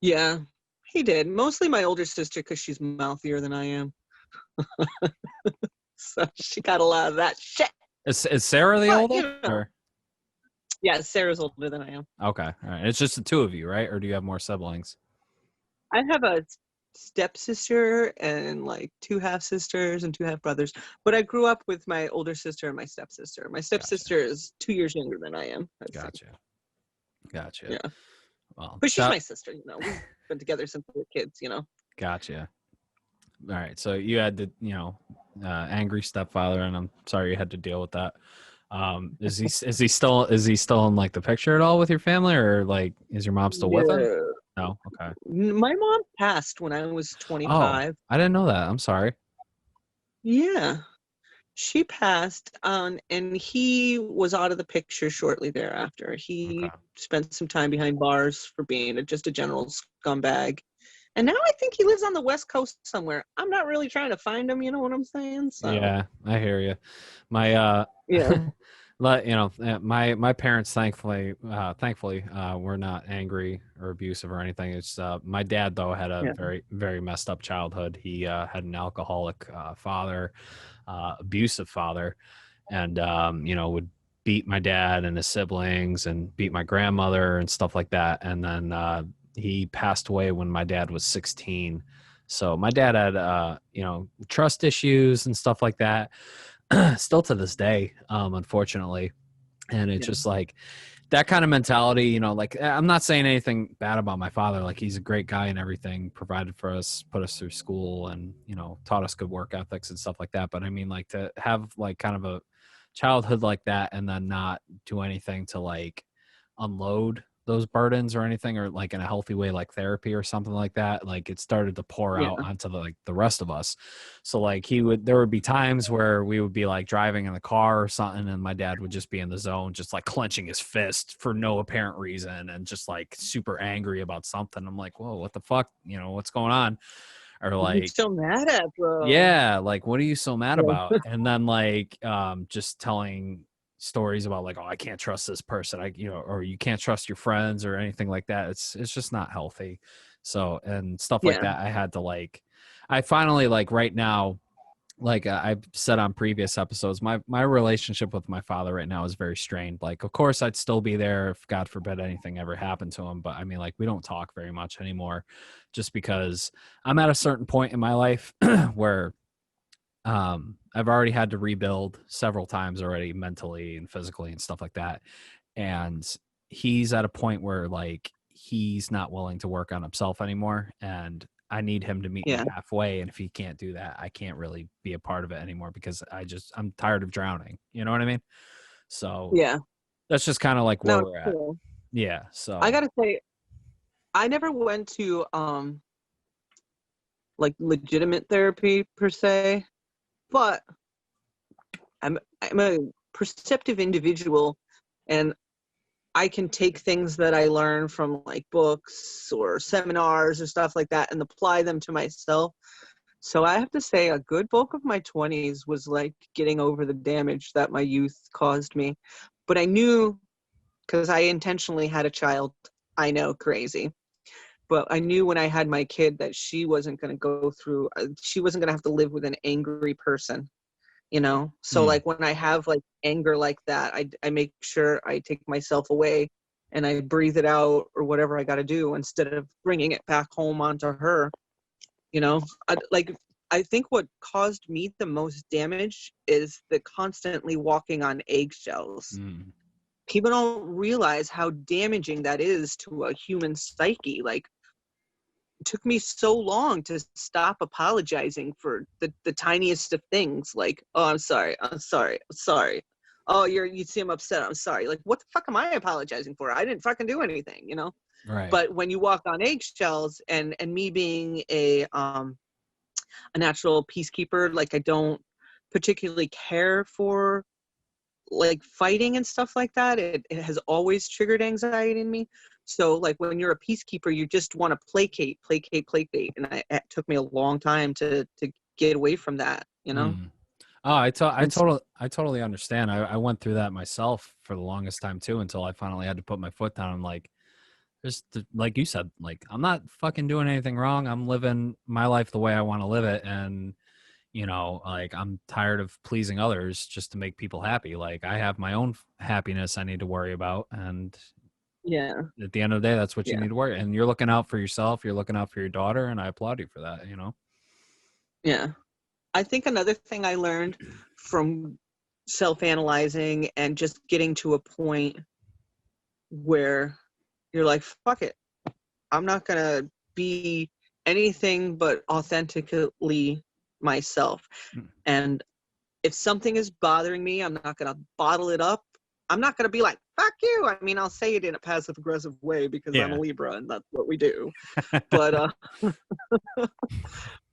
Yeah, he did. Mostly my older sister because she's mouthier than I am. So she got a lot of that shit. Is Sarah the oldest? You know, yeah, Sarah's older than I am. Okay, all right. It's just the two of you, right? Or do you have more siblings? I have a stepsister and like 2 half sisters and 2 half brothers. But I grew up with my older sister and my stepsister. My stepsister is 2 years younger than I am. Gotcha. Yeah. Well, but she's my sister. You know, we've been together since we were kids. You know. Gotcha. All right. So you had the angry stepfather, and I'm sorry you had to deal with that. Is he still in like the picture at all with your family, or like is your mom still with him? No. Okay. My mom passed when I was 25. Oh, I didn't know that. I'm sorry. Yeah, she passed on, and he was out of the picture shortly thereafter. He spent some time behind bars for being just a general scumbag. And now I think he lives on the West Coast somewhere. I'm not really trying to find him, you know what I'm saying? So. Yeah, I hear you. My my parents thankfully were not angry or abusive or anything. It's my dad though had a very, very messed up childhood. He had an alcoholic father, abusive father, and would beat my dad and his siblings and beat my grandmother and stuff like that. And then he passed away when my dad was 16. So my dad had trust issues and stuff like that. Still to this day, unfortunately. And it's just like that kind of mentality, like I'm not saying anything bad about my father. Like he's a great guy and everything, provided for us, put us through school and, taught us good work ethics and stuff like that. But I mean, like to have like kind of a childhood like that and then not do anything to like unload those burdens or anything, or like in a healthy way, like therapy or something like that, like it started to pour out onto the rest of us. So like there would be times where we would be like driving in the car or something, and my dad would just be in the zone, just like clenching his fist for no apparent reason and just like super angry about something. I'm like, whoa, what the fuck, what's going on? Or like, you're so mad at, bro. Yeah, like what are you so mad about? And then like just telling stories about like, oh, I can't trust this person, or you can't trust your friends or anything like that. It's just not healthy. So and stuff like that. I had to like, I finally like right now, like I've said on previous episodes, my relationship with my father right now is very strained. Like, of course, I'd still be there if God forbid anything ever happened to him. But I mean, like we don't talk very much anymore, just because I'm at a certain point in my life where I've already had to rebuild several times already, mentally and physically and stuff like that. And he's at a point where like he's not willing to work on himself anymore, and I need him to meet me halfway. And if he can't do that, I can't really be a part of it anymore, because I'm tired of drowning. You know what I mean? So that's just kind of like where we're at. Yeah. So I gotta say, I never went to like legitimate therapy per se, but I'm a perceptive individual, and I can take things that I learn from like books or seminars or stuff like that and apply them to myself. So I have to say a good bulk of my 20s was like getting over the damage that my youth caused me. But I knew, because I intentionally had a child, I know, crazy. But I knew when I had my kid that she wasn't going to go through, she wasn't going to have to live with an angry person. So like when I have like anger like that, I make sure I take myself away and I breathe it out or whatever I got to do instead of bringing it back home onto her. I I think what caused me the most damage is the constantly walking on eggshells. People don't realize how damaging that is to a human psyche. Like, it took me so long to stop apologizing for the tiniest of things. Like, oh, I'm sorry. Oh, you seem upset. I'm sorry. Like, what the fuck am I apologizing for? I didn't fucking do anything, you know? Right. But when you walk on eggshells, and me being a natural peacekeeper, like, I don't particularly care for like fighting and stuff like that. It has always triggered anxiety in me. So like when you're a peacekeeper, you just want to placate. And it took me a long time to get away from that, you know? Oh, I totally understand. I went through that myself for the longest time too, until I finally had to put my foot down. I'm like, like you said, like, I'm not fucking doing anything wrong. I'm living my life the way I want to live it. And, you know, like, I'm tired of pleasing others just to make people happy. Like, I have my own happiness I need to worry about. And Yeah. at the end of the day, that's what you need to worry. And you're looking out for yourself. You're looking out for your daughter. And I applaud you for that, you know? Yeah. I think another thing I learned from self-analyzing and just getting to a point where you're like, fuck it. I'm not going to be anything but authentically myself. And if something is bothering me, I'm not going to bottle it up. I'm not going to be like, fuck you. I mean, I'll say it in a passive aggressive way because I'm a Libra and that's what we do. But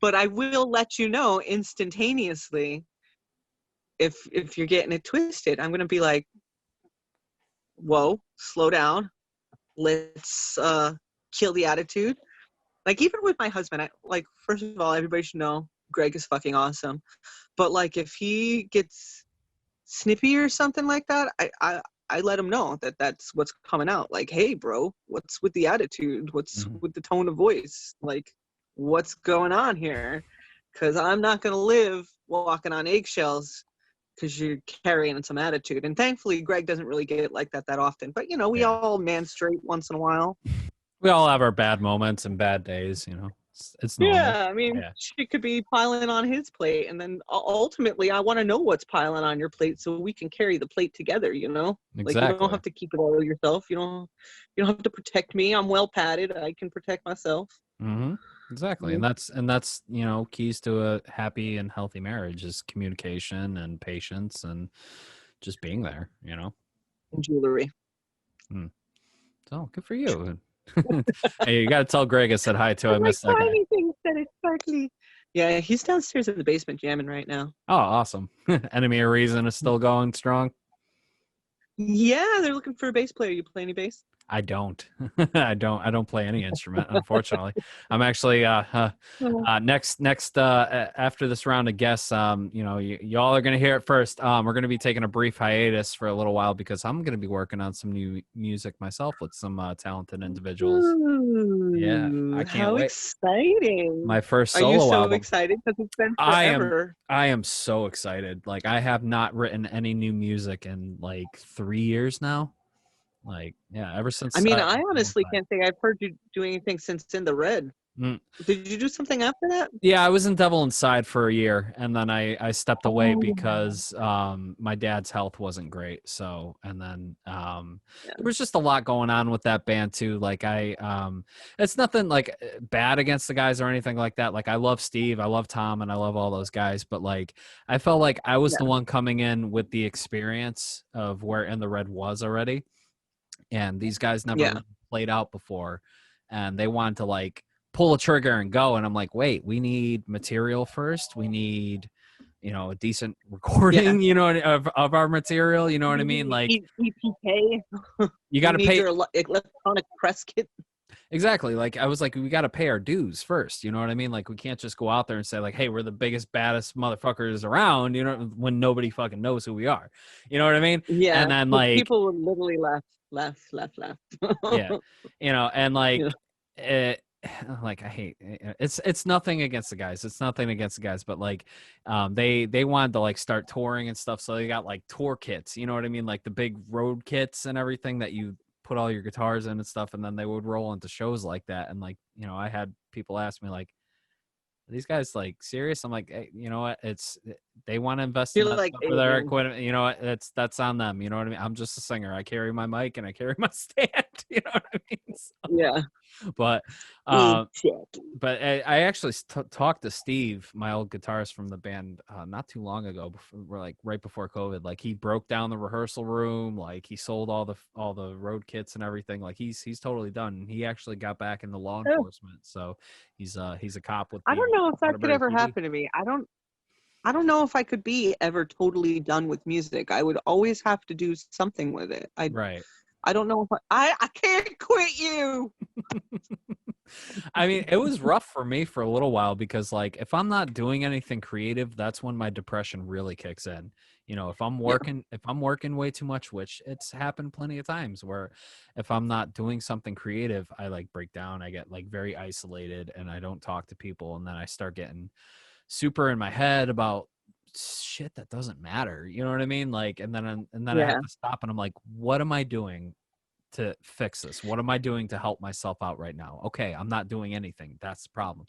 but I will let you know instantaneously if you're getting it twisted. I'm going to be like, whoa, slow down. Let's kill the attitude. Like, even with my husband, like, first of all, everybody should know Greg is fucking awesome. But like, if he gets snippy or something like that, I let him know that that's what's coming out. Like, hey, bro, what's with the attitude? What's with the tone of voice? Like, what's going on here? Because I'm not going to live walking on eggshells because you're carrying some attitude. And thankfully, Greg doesn't really get like that often. But, you know, we all man straight once in a while. We all have our bad moments and bad days, you know. It's normal. Yeah, I mean, she could be piling on his plate, and then ultimately, I want to know what's piling on your plate so we can carry the plate together. You know, exactly. Like, you don't have to keep it all yourself. You don't have to protect me. I'm well padded. I can protect myself. Exactly, and that's you know, keys to a happy and healthy marriage is communication and patience and just being there. You know, and jewelry. So good for you. Hey, you got to tell Greg I said hi to him. I missed that guy. Anything that is sparkly. Yeah, he's downstairs in the basement jamming right now. Oh, awesome. Enemy of Reason is still going strong. Yeah, they're looking for a bass player. You play any bass? I don't. I don't play any instrument, unfortunately. I'm actually next after this round of guests, you know, y'all are gonna hear it first. We're gonna be taking a brief hiatus for a little while because I'm gonna be working on some new music myself with some talented individuals. Yeah, I can't wait. How exciting! My first solo album. Are you so excited? Because it's been forever. I am so excited. Like, I have not written any new music in like 3 years now. Like, yeah, ever since. I mean, I honestly can't say I've heard you do anything since In the Red. Did you do something after that? Yeah, I was in Devil Inside for a year, and then I stepped away because my dad's health wasn't great. So, and then there was just a lot going on with that band too. Like, it's nothing like bad against the guys or anything like that. Like, I love Steve, I love Tom, and I love all those guys. But like, I felt like I was the one coming in with the experience of where In the Red was already. And these guys never really played out before, and they wanted to like pull a trigger and go. And I'm like, wait, we need material first. We need, you know, a decent recording, you know, of our material. You know what I mean? Like, EPK. You got to pay your electronic press kit. Exactly. Like, I was like, we got to pay our dues first. You know what I mean? Like, we can't just go out there and say like, hey, we're the biggest, baddest motherfuckers around, you know, when nobody fucking knows who we are. You know what I mean? Yeah. And then like people would literally laugh. Yeah. You know, and like, like, I hate it's nothing against the guys. It's nothing against the guys, but like, they wanted to like start touring and stuff. So they got like tour kits, you know what I mean? Like the big road kits and everything that you put all your guitars in and stuff. And then they would roll into shows like that. And like, you know, I had people ask me like, these guys like serious? I'm like, hey, you know what? They want to invest in You're that like, stuff hey, for their man. equipment. You know what? That's on them. You know what I mean? I'm just a singer. I carry my mic and I carry my stand. You know what I mean? Yeah. But Exactly. but I actually talked to Steve, my old guitarist from the band, not too long ago. We're like right before COVID. Like he broke down the rehearsal room. Like he sold all the road kits and everything. Like he's totally done. He actually got back into law Oh, enforcement. So he's a cop with I the don't know if that could Waterbury ever PD. happen to me. I don't know if I could be ever totally done with music. I would always have to do something with it. Right. I don't know if I can't quit you. I mean, it was rough for me for a little while because like if I'm not doing anything creative, that's when my depression really kicks in. You know, if I'm Yeah. working way too much, which it's happened plenty of times where if I'm not doing something creative, I like break down, I get like very isolated and I don't talk to people and then I start getting super in my head about shit that doesn't matter. You know what I mean? Like and then I have Yeah. to stop and I'm like, what am I doing to fix this? What am I doing to help myself out right now? Okay, I'm not doing anything. That's the problem.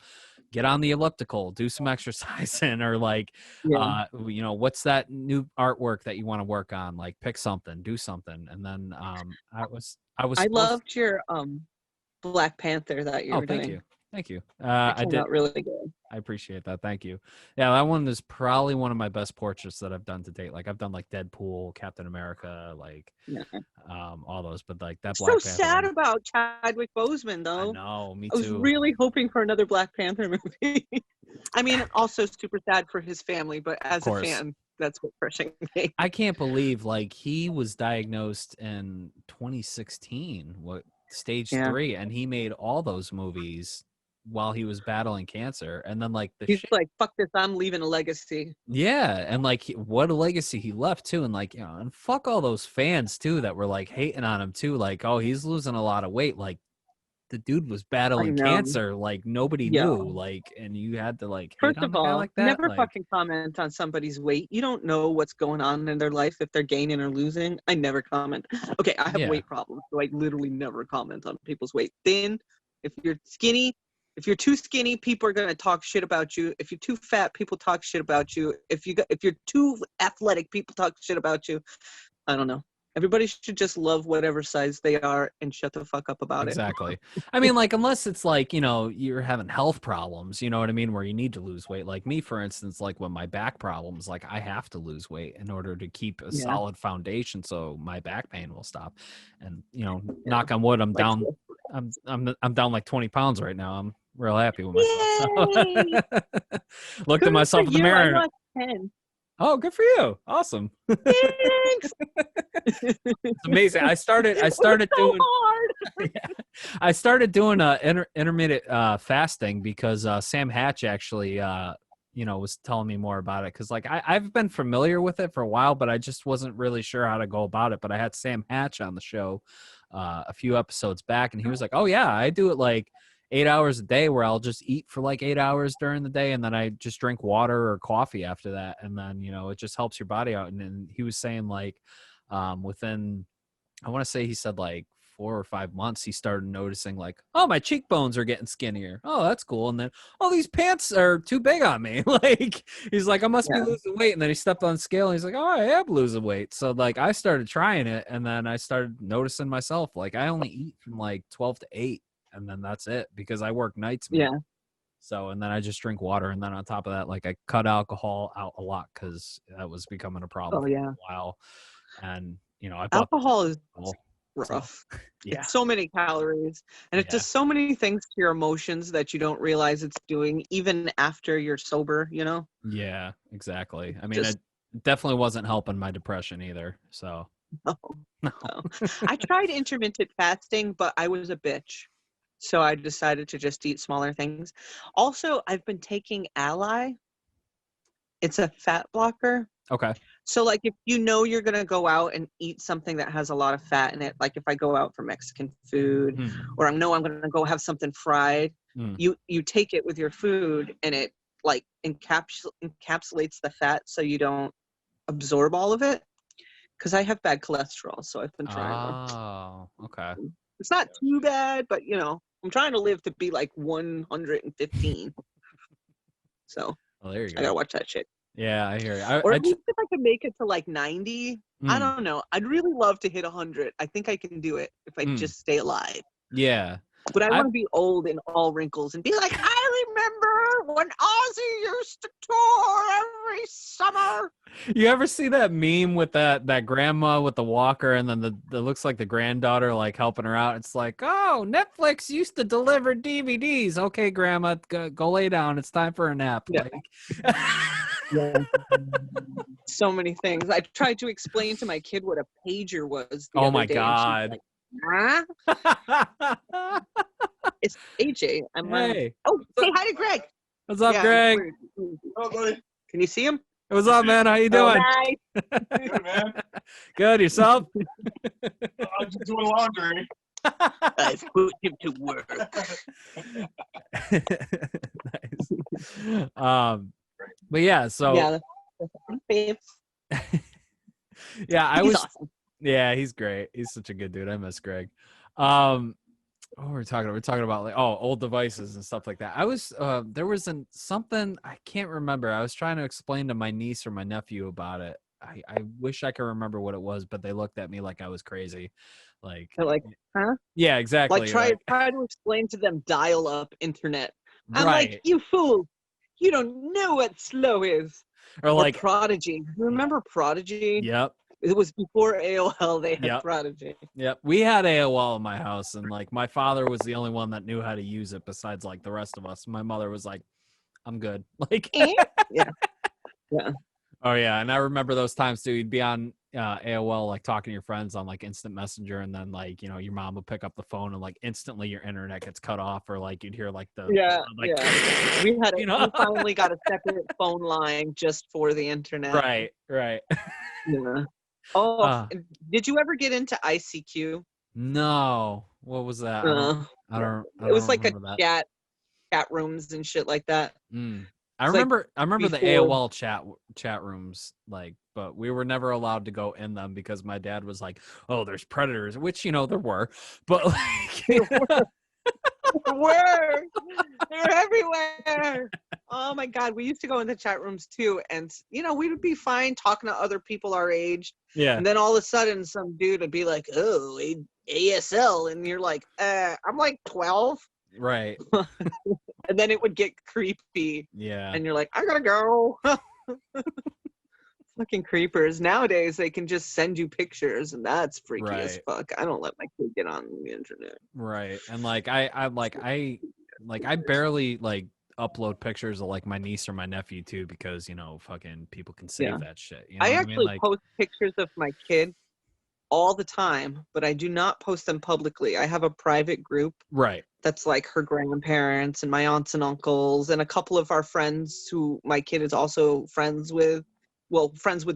Get on the elliptical, do some exercising, or like, Yeah. what's that new artwork that you want to work on? Like, pick something, do something. And then I was I supposed. loved your Black Panther that you Oh, were thank doing. you, thank you. That I came did. out really good. I appreciate that. Thank you. Yeah, that one is probably one of my best portraits that I've done to date. Like I've done like Deadpool, Captain America, like Yeah. all those, but like that So Black Panther sad one. about Chadwick Boseman, I though. know, me I was too. really hoping for another Black Panther movie. I mean, also super sad for his family, but Of as a course. fan, that's what crushing me. I can't believe like he was diagnosed in 2016, what stage Yeah. 3, and he made all those movies while he was battling cancer. And then like the He's shit. like, fuck this, I'm leaving a legacy. Yeah, and like what a legacy he left too, and like and fuck all those fans too that were like hating on him too, like oh he's losing a lot of weight, like the dude was I battling know. cancer, like nobody knew, Yo. like and you had to like hate First on of the guy all, like that, never like fucking comment on somebody's weight. You don't know what's going on in their life if they're gaining or losing. I never comment. Okay, I have yeah, weight problems, so I literally never comment on people's weight. Thin, if you're skinny, if you're too skinny, people are gonna talk shit about you. If you're too fat, people talk shit about you. If you're too athletic, people talk shit about you. I don't know. Everybody should just love whatever size they are and shut the fuck up about it. exactly. I mean, like, unless it's like, you're having health problems, you know what I mean, where you need to lose weight. Like me, for instance, like with my back problems, like I have to lose weight in order to keep a Yeah, solid foundation so my back pain will stop. And, yeah. knock on wood, I'm Like, down. I'm down like 20 pounds right now. I'm real happy with myself. So yay! looked at Good for myself in the you. I mirror. lost 10. Oh, good for you. Awesome. Thanks. It's amazing. I started It was so doing hard. I started doing intermittent fasting because Sam Hatch actually was telling me more about it, because like I've been familiar with it for a while, but I just wasn't really sure how to go about it. But I had Sam Hatch on the show a few episodes back, and he was like, oh yeah, I do it like 8 hours a day, where I'll just eat for like 8 hours during the day, and then I just drink water or coffee after that, and then it just helps your body out. And then he was saying like within, I want to say he said like 4 or 5 months, he started noticing like, oh, my cheekbones are getting skinnier. Oh, that's cool. And then, oh, these pants are too big on me. Like, he's like, I must be Yeah. losing weight. And then he stepped on the scale and he's like, oh, I am losing weight. So like I started trying it, and then I started noticing myself, like I only eat from like 12 to 8, and then that's it, because I work nights, man. Yeah. So, and then I just drink water. And then on top of that, like I cut alcohol out a lot, because that was becoming a problem Oh for yeah. a while. And, I bought the Alcohol is alcohol. So, rough. yeah. It's so many calories, and it Yeah. does so many things to your emotions that you don't realize it's doing, even after you're sober. Yeah, exactly. I mean, Just it definitely wasn't helping my depression either. So, no, no. no. I tried intermittent fasting, but I was a bitch, so I decided to just eat smaller things. Also, I've been taking Ally. It's a fat blocker. Okay. So, like, if you're going to go out and eat something that has a lot of fat in it, like if I go out for Mexican food, or I know I'm going to go have something fried, Mm. you take it with your food, and it like encapsulates the fat so you don't absorb all of it. Because I have bad cholesterol, so I've been trying to. Oh, okay. It's not too bad, but I'm trying to live to be like 115. So Oh, there you I gotta go. watch that shit. Yeah, I hear you. Or at least if I could make it to like 90, I Mm, don't know. I'd really love to hit 100. I think I can do it if I just stay alive. yeah. But I I want to be old in all wrinkles and be like, I remember when Ozzy used to tour every summer. You ever see that meme with that grandma with the walker and then the looks like the granddaughter like helping her out? It's like, oh, Netflix used to deliver DVDs. Okay, grandma, go lay down. It's time for a nap. Yeah. Like, Yeah. So many things. I tried to explain to my kid what a pager was the oh other my day. God. And she's like, huh? It's AJ. Hey. Oh, say hi to Greg. What's up, Yeah, Greg? Oh, buddy. Can you see him? What's up, man? How you doing? Hi. Good, man. Good, yourself? I'm just doing laundry. I've put him to work. Nice. But yeah, so Yeah, babes. yeah, I He's was awesome. yeah, he's great. He's such a good dude. I miss Greg. What were we talking about? We're talking about like old devices and stuff like that. I was there was something I can't remember. I was trying to explain to my niece or my nephew about it. I wish I could remember what it was, but they looked at me like I was crazy. Like, They're like, huh? yeah, exactly. Like try to explain to them dial-up internet. I'm right. like, you fool! You don't know what slow is. Or like Prodigy. Remember Prodigy? Yep. It was before AOL. They had Yep. Prodigy. Yep. We had AOL in my house, and like my father was the only one that knew how to use it besides like the rest of us. My mother was like, I'm good. Like, yeah. Yeah. Oh yeah, and I remember those times too. You'd be on AOL, like talking to your friends on like instant messenger, and then like your mom would pick up the phone and like instantly your internet gets cut off, or like you'd hear like the We had we finally got a separate phone line just for the internet. Right. Yeah. Oh, did you ever get into ICQ? No. What was that? I don't. It was like a that. chat rooms and shit like that. I remember before, the AOL chat rooms, like, but we were never allowed to go in them because my dad was like, "Oh, there's predators," which there were, but like, they're everywhere. Oh my God, we used to go in the chat rooms too, and we would be fine talking to other people our age. Yeah. And then all of a sudden, some dude would be like, "Oh, ASL," and you're like, "I'm like 12." Right. And then it would get creepy. Yeah. And you're like, I gotta go. Fucking creepers. Nowadays, they can just send you pictures, and that's freaky as fuck. I don't let my kid get on the internet. Right. And like, I barely like upload pictures of like my niece or my nephew too, because fucking people can save that shit. I actually post pictures of my kid all the time, but I do not post them publicly. I have a private group. Right. That's like her grandparents and my aunts and uncles and a couple of our friends who my kid is also friends with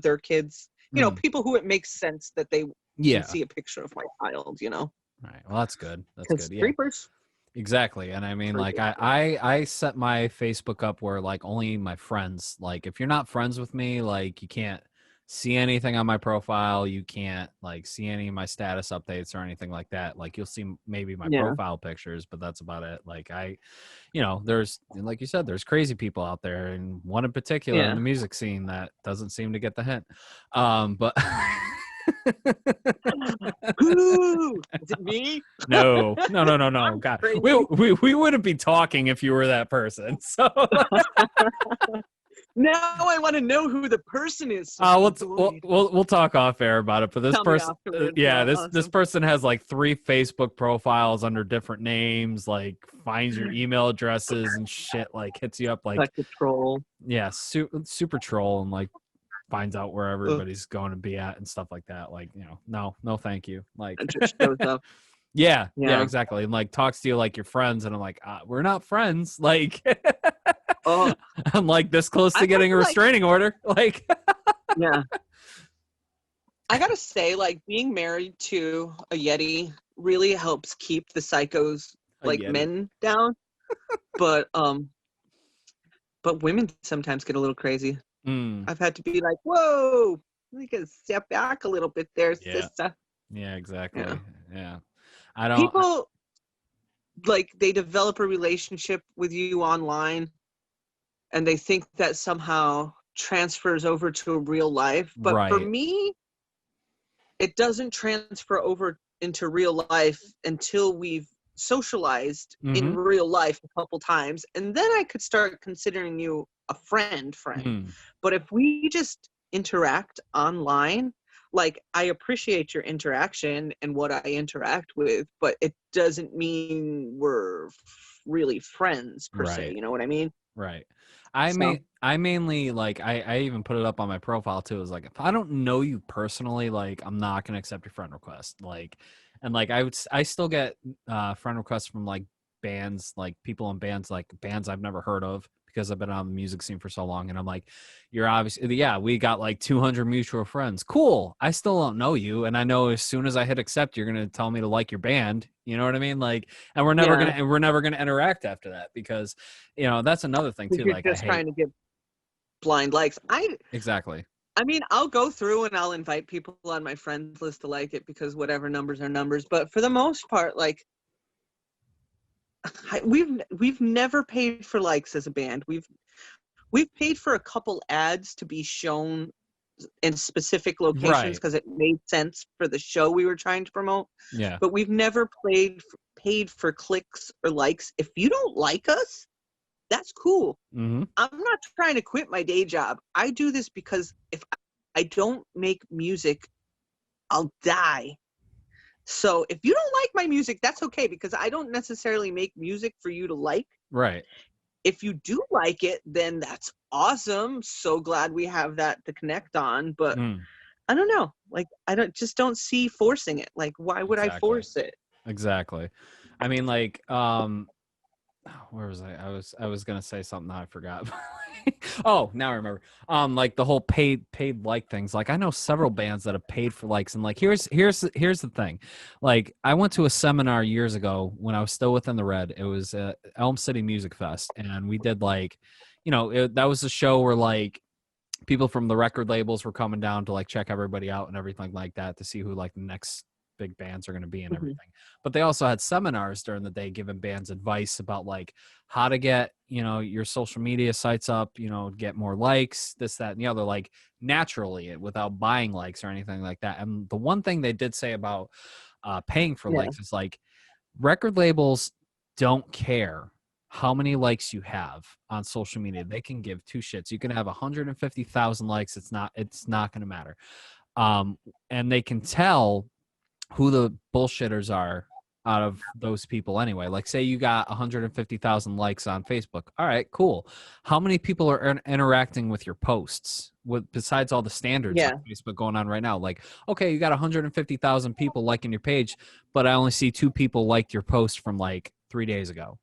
their kids. People who it makes sense that they can see a picture of my child, Right. Well, that's good. That's good. Creepers. Exactly. And I mean, like, I set my Facebook up where like only my friends, like if you're not friends with me, like you can't see anything on my profile. You can't like see any of my status updates or anything like that. Like you'll see maybe my profile pictures, but that's about it. Like there's, like you said, there's crazy people out there, and one in particular in the music scene that doesn't seem to get the hint. But Ooh, is it me? No. God, we wouldn't be talking if you were that person. So now I want to know who the person is. We'll talk off air about it. But this person, this person has like 3 Facebook profiles under different names. Like finds your email addresses and shit. Like hits you up like a troll. Yeah, super troll, and like finds out where everybody's going to be at and stuff like that. Like no, thank you. Like it just shows up. Yeah, exactly. And like talks to you like your friends, and I'm like, we're not friends. Like, I'm like this close to getting a restraining order. Like, yeah. I gotta say, like being married to a Yeti really helps keep the psychos men down. But women sometimes get a little crazy. I've had to be like, whoa, we can step back a little bit there, sister. Yeah, exactly. Yeah. People like they develop a relationship with you online, and they think that somehow transfers over to real life. But for Right. me, it doesn't transfer over into real life until we've socialized in real life a couple times, and then I could start considering you a friend. But if we just interact online, like, I appreciate your interaction and what I interact with, but it doesn't mean we're really friends per se. Right. You know what I mean? Right. So, I mainly, like, I even put it up on my profile too. Is like, if I don't know you personally, like, I'm not gonna accept your friend request. Like, and like I still get friend requests from like bands, like people in bands, like bands I've never heard of because I've been on the music scene for so long. And I'm like, you're obviously, yeah, we got like 200 mutual friends. Cool. I still don't know you, and I know as soon as I hit accept, you're gonna tell me to like your band. You know what I mean? Like, and we're never gonna interact after that, because that's another thing too. you're Like, I just hate. trying to give blind likes. Exactly. I mean, I'll go through and I'll invite people on my friends list to like it, because whatever, numbers are numbers. But for the most part, like, we've never paid for likes as a band. We've paid for a couple ads to be shown in specific locations Right. because it made sense for the show we were trying to promote. Yeah. But we've never paid for clicks or likes. If you don't like us, that's cool. I'm not trying to quit my day job. I do this because if I don't make music, I'll die. So if you don't like my music, that's okay, because I don't necessarily make music for you to like. Right. If you do like it, then that's awesome. So glad we have that to connect on. But I don't know. Like, I don't see forcing it. Like, why would I force it? Exactly. I mean, like, where was I? I was gonna say something that I forgot. Oh, now I remember. Like the whole paid like things. Like, I know several bands that have paid for likes, and like here's the thing. Like, I went to a seminar years ago when I was still within the Red. It was Elm City Music Fest, and we did like, that was a show where like people from the record labels were coming down to like check everybody out and everything like that, to see who like the next big bands are going to be and everything. But they also had seminars during the day giving bands advice about like how to get your social media sites up, get more likes, this, that, and the other, like naturally, without buying likes or anything like that. And the one thing they did say about paying for likes is like, record labels don't care how many likes you have on social media. They can give two shits. You can have 150,000 likes. It's not going to matter. And they can tell who the bullshitters are out of those people anyway. Like, say you got 150,000 likes on Facebook. All right, cool. How many people are interacting with your posts besides all the standards on Facebook going on right now? Like, okay, you got 150,000 people liking your page, but I only see 2 people liked your post from like 3 days ago.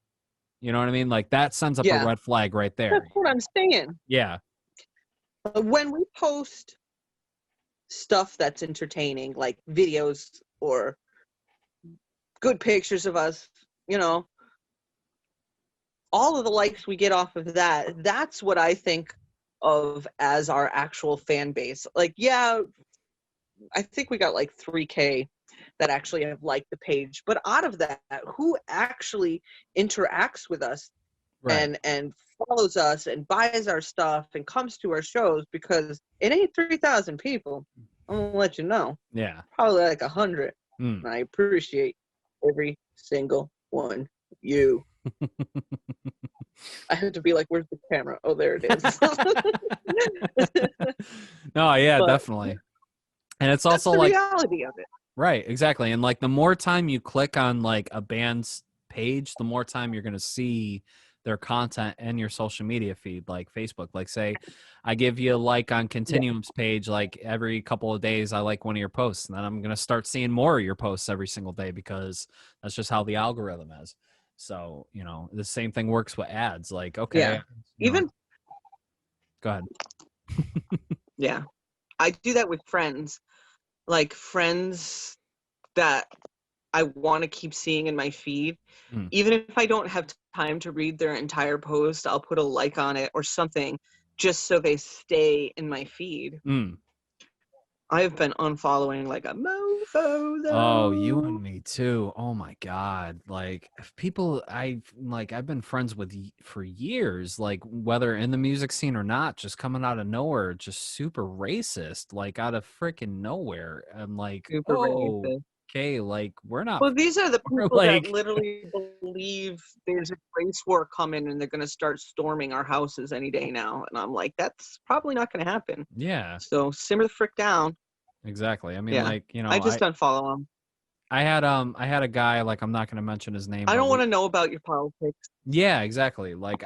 You know what I mean? Like, that sends up a red flag right there. That's what I'm saying. Yeah. When we post stuff that's entertaining, like videos or good pictures of us, all of the likes we get off of that, that's what I think of as our actual fan base. Like, yeah, I think we got like 3K that actually have liked the page, but out of that, who actually interacts with us and follows us and buys our stuff and comes to our shows? Because it ain't 3,000 people. I'm gonna let you know. Yeah. Probably like 100. And I appreciate every single one of you. I had to be like, where's the camera? Oh, there it is. No, yeah, definitely. And it's also the like reality of it. Right, exactly. And like, the more time you click on like a band's page, the more time you're going to see their content in your social media feed, like Facebook. Like, say I give you a like on Continuum's page, like every couple of days I like one of your posts, and then I'm going to start seeing more of your posts every single day, because that's just how the algorithm is. So, the same thing works with ads. Like, okay, even go ahead. Yeah, I do that with friends, like friends that I want to keep seeing in my feed. Even if I don't have time to read their entire post, I'll put a like on it or something just so they stay in my feed. I have been unfollowing like a mofo though. Oh, you and me too. Oh my God. Like if people I've been friends with for years, like whether in the music scene or not, just coming out of nowhere, just super racist, like out of freaking nowhere. I'm like, Super oh, racist. okay, like we're not Well, these are the we're people that like literally believe there's a race war coming and they're going to start storming our houses any day now. And I'm like, that's probably not going to happen. yeah, So simmer the frick down. exactly. I mean, Yeah. like, I just unfollow them. I had a guy, like I'm not gonna mention his name, I but don't want to know about your politics. yeah, exactly. Like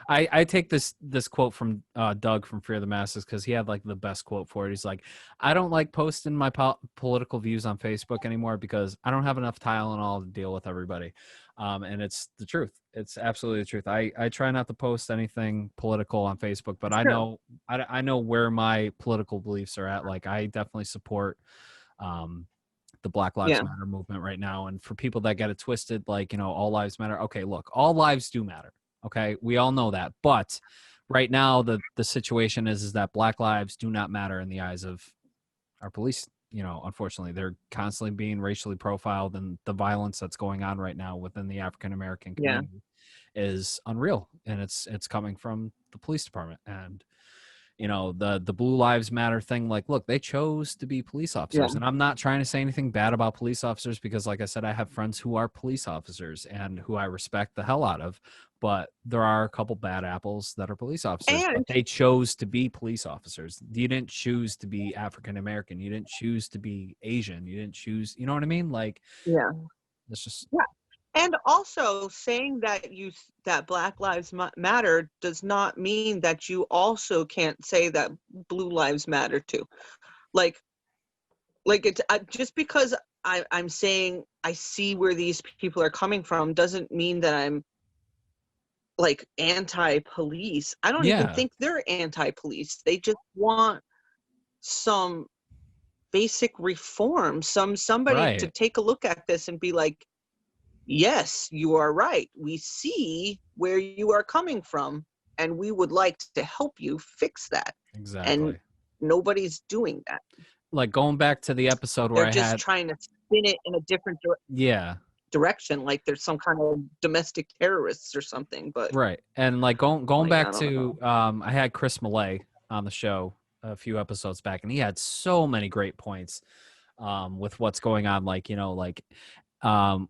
I take this quote from Doug from Fear the Masses because he had like the best quote for it. He's like, I don't like posting my political views on Facebook anymore because I don't have enough Tylenol to deal with everybody. And it's the truth. It's absolutely the truth. I try not to post anything political on Facebook, but I know I know where my political beliefs are at. Like I definitely support the Black Lives Yeah. Matter movement right now. And for people that get it twisted, like, all lives matter. Okay, look, all lives do matter. Okay, we all know that. But right now, the situation is that Black lives do not matter in the eyes of our police. Unfortunately, they're constantly being racially profiled, and the violence that's going on right now within the African American community is unreal, and it's coming from the police department. And the Blue Lives Matter thing, like, look, they chose to be police officers. And I'm not trying to say anything bad about police officers because, like I said, I have friends who are police officers and who I respect the hell out of, but there are a couple bad apples that are police officers, but they chose to be police officers. You didn't choose to be African American. You didn't choose to be Asian. You didn't choose, you know what I mean? Like, it's just... And also saying that Black Lives Matter does not mean that you also can't say that Blue Lives Matter too. Like it's just because I'm saying I see where these people are coming from doesn't mean that I'm like anti-police. I don't even think they're anti-police. They just want some basic reform, somebody to take a look at this and be like, yes, you are right. We see where you are coming from, and we would like to help you fix that. Exactly. And nobody's doing that. Like going back to the episode where they're just trying to spin it in a different direction, like there's some kind of domestic terrorists or something. But and like going back to I had Chris Millay on the show a few episodes back, and he had so many great points with what's going on, like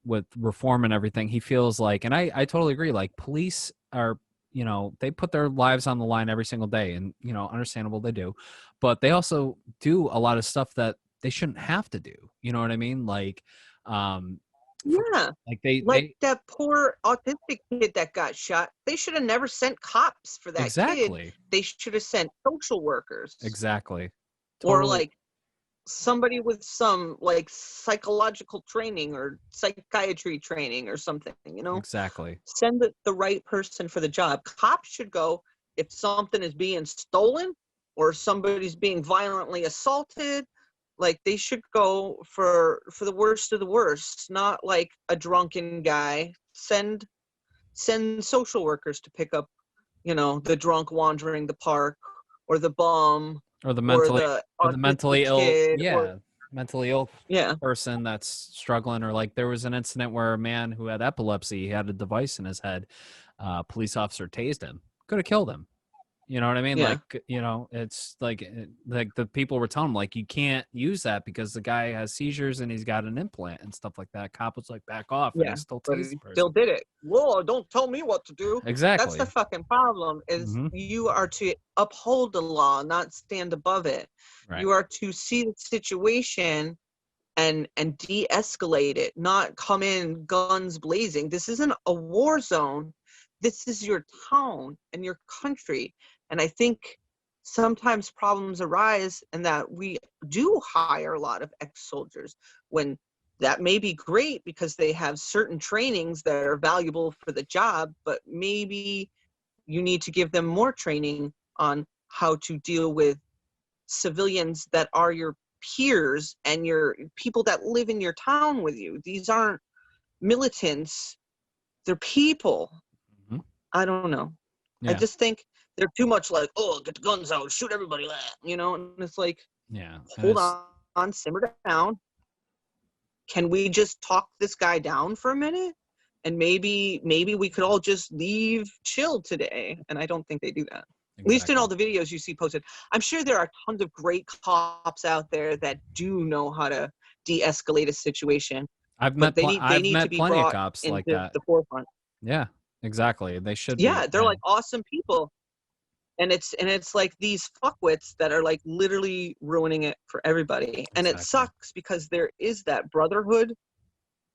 with reform and everything. He feels like, and I totally agree, like police are, they put their lives on the line every single day, and understandable, they do, but they also do a lot of stuff that they shouldn't have to do. You know what I mean? Like like that poor autistic kid that got shot, they should have never sent cops for that kid. They should have sent social workers. Totally. Or like somebody with some like psychological training or psychiatry training or something, send the right person for the job. Cops should go if something is being stolen or somebody's being violently assaulted. Like they should go for the worst of the worst, not like a drunken guy. Send social workers to pick up, the drunk wandering the park, or the bum, or the mentally ill, mentally ill yeah, person that's struggling. Or like there was an incident where a man who had epilepsy, he had a device in his head. Police officer tased him, could have killed him. You know what I mean? Yeah. Like, you know, it's like the people were telling him, like, you can't use that because the guy has seizures and he's got an implant and stuff like that. Cop was like, back off. Yeah, and he still but tased he the person. still did it. Whoa, don't tell me what to do. Exactly. That's the fucking problem, is you are to uphold the law, not stand above it. Right. You are to see the situation and de-escalate it, not come in guns blazing. This isn't a war zone. This is your town and your country. And I think sometimes problems arise and that we do hire a lot of ex-soldiers, when that may be great because they have certain trainings that are valuable for the job, but maybe you need to give them more training on how to deal with civilians that are your peers and your people that live in your town with you. These aren't militants, they're people. I don't know. Yeah. I just think they're too much like, oh, get the guns out, shoot everybody, you know, and it's like, Yeah. Hold on, simmer down. Can we just talk this guy down for a minute? And maybe we could all just leave chill today. And I don't think they do that. At least in all the videos you see posted. I'm sure there are tons of great cops out there that do know how to de-escalate a situation. I've met they need to be plenty of brought cops into like that. the forefront. Yeah, exactly. They should be. Yeah, they're like awesome people. And it's like these fuckwits that are like literally ruining it for everybody. And it sucks because there is that brotherhood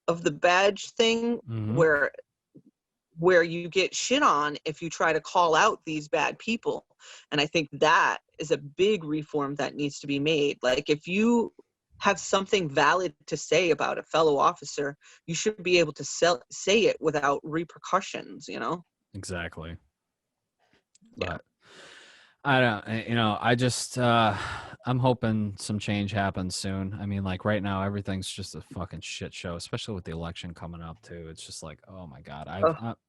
of the badge thing where you get shit on if you try to call out these bad people. And I think that is a big reform that needs to be made. Like, if you have something valid to say about a fellow officer, you should be able to say it without repercussions, you know? Exactly. Yeah. But I don't, I just, I'm hoping some change happens soon. I mean, like right now, everything's just a fucking shit show, especially with the election coming up too. It's just like, oh my God,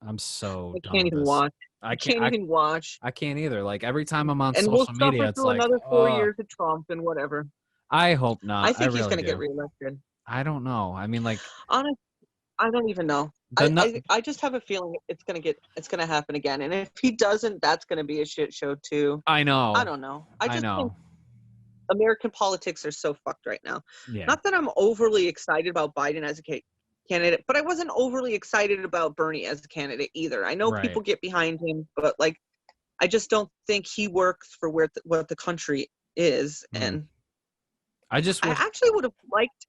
I'm so I done can't with even this. watch. I can't even watch. I can't either. Like every time I'm on And social we'll media, suffer it's through like, another 4 years of Trump and whatever. I hope not. I think he's really going to do. get reelected. I don't know. I mean, like, honestly, I don't even know. I just have a feeling it's gonna happen again. And if he doesn't, that's gonna be a shit show too. I know. I don't know. I just think American politics are so fucked right now. Yeah. Not that I'm overly excited about Biden as a candidate, but I wasn't overly excited about Bernie as a candidate either. I know people get behind him, but like, I just don't think he works for what the country is. And I actually would have liked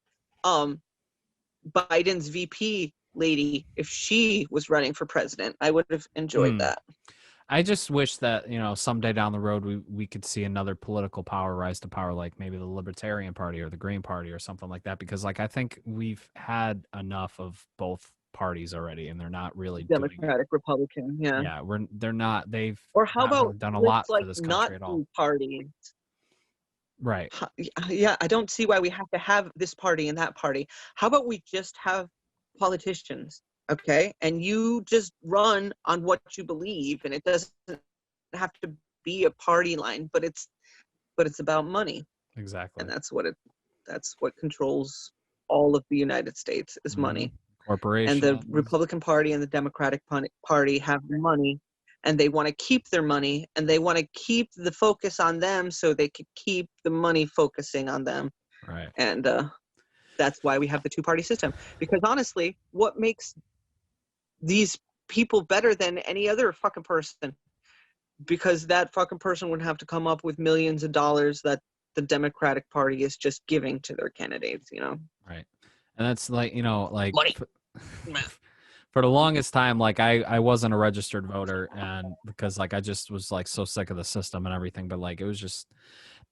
Biden's VP lady if she was running for president. I would have enjoyed that. I just wish that, someday down the road we could see another political power rise to power, like maybe the Libertarian Party or the Green Party or something like that, because like I think we've had enough of both parties already, and they're not really Democratic, Republican. They're not. They've or how about really done a lot like for this country at all. Parties. Right. Yeah, I don't see why we have to have this party and that party. How about we just have politicians, okay? And you just run on what you believe, and it doesn't have to be a party line, but it's about money. Exactly. And that's what controls all of the United States is money. Corporations. And the Republican Party and the Democratic Party have money. And they want to keep their money, and they want to keep the focus on them so they could keep the money focusing on them. Right. And that's why we have the two-party system. Because honestly, what makes these people better than any other fucking person? Because that fucking person would have to come up with millions of dollars that the Democratic Party is just giving to their candidates, Right. And that's like, like... money. For the longest time, like I wasn't a registered voter, and because like I just was like so sick of the system and everything, but like it was just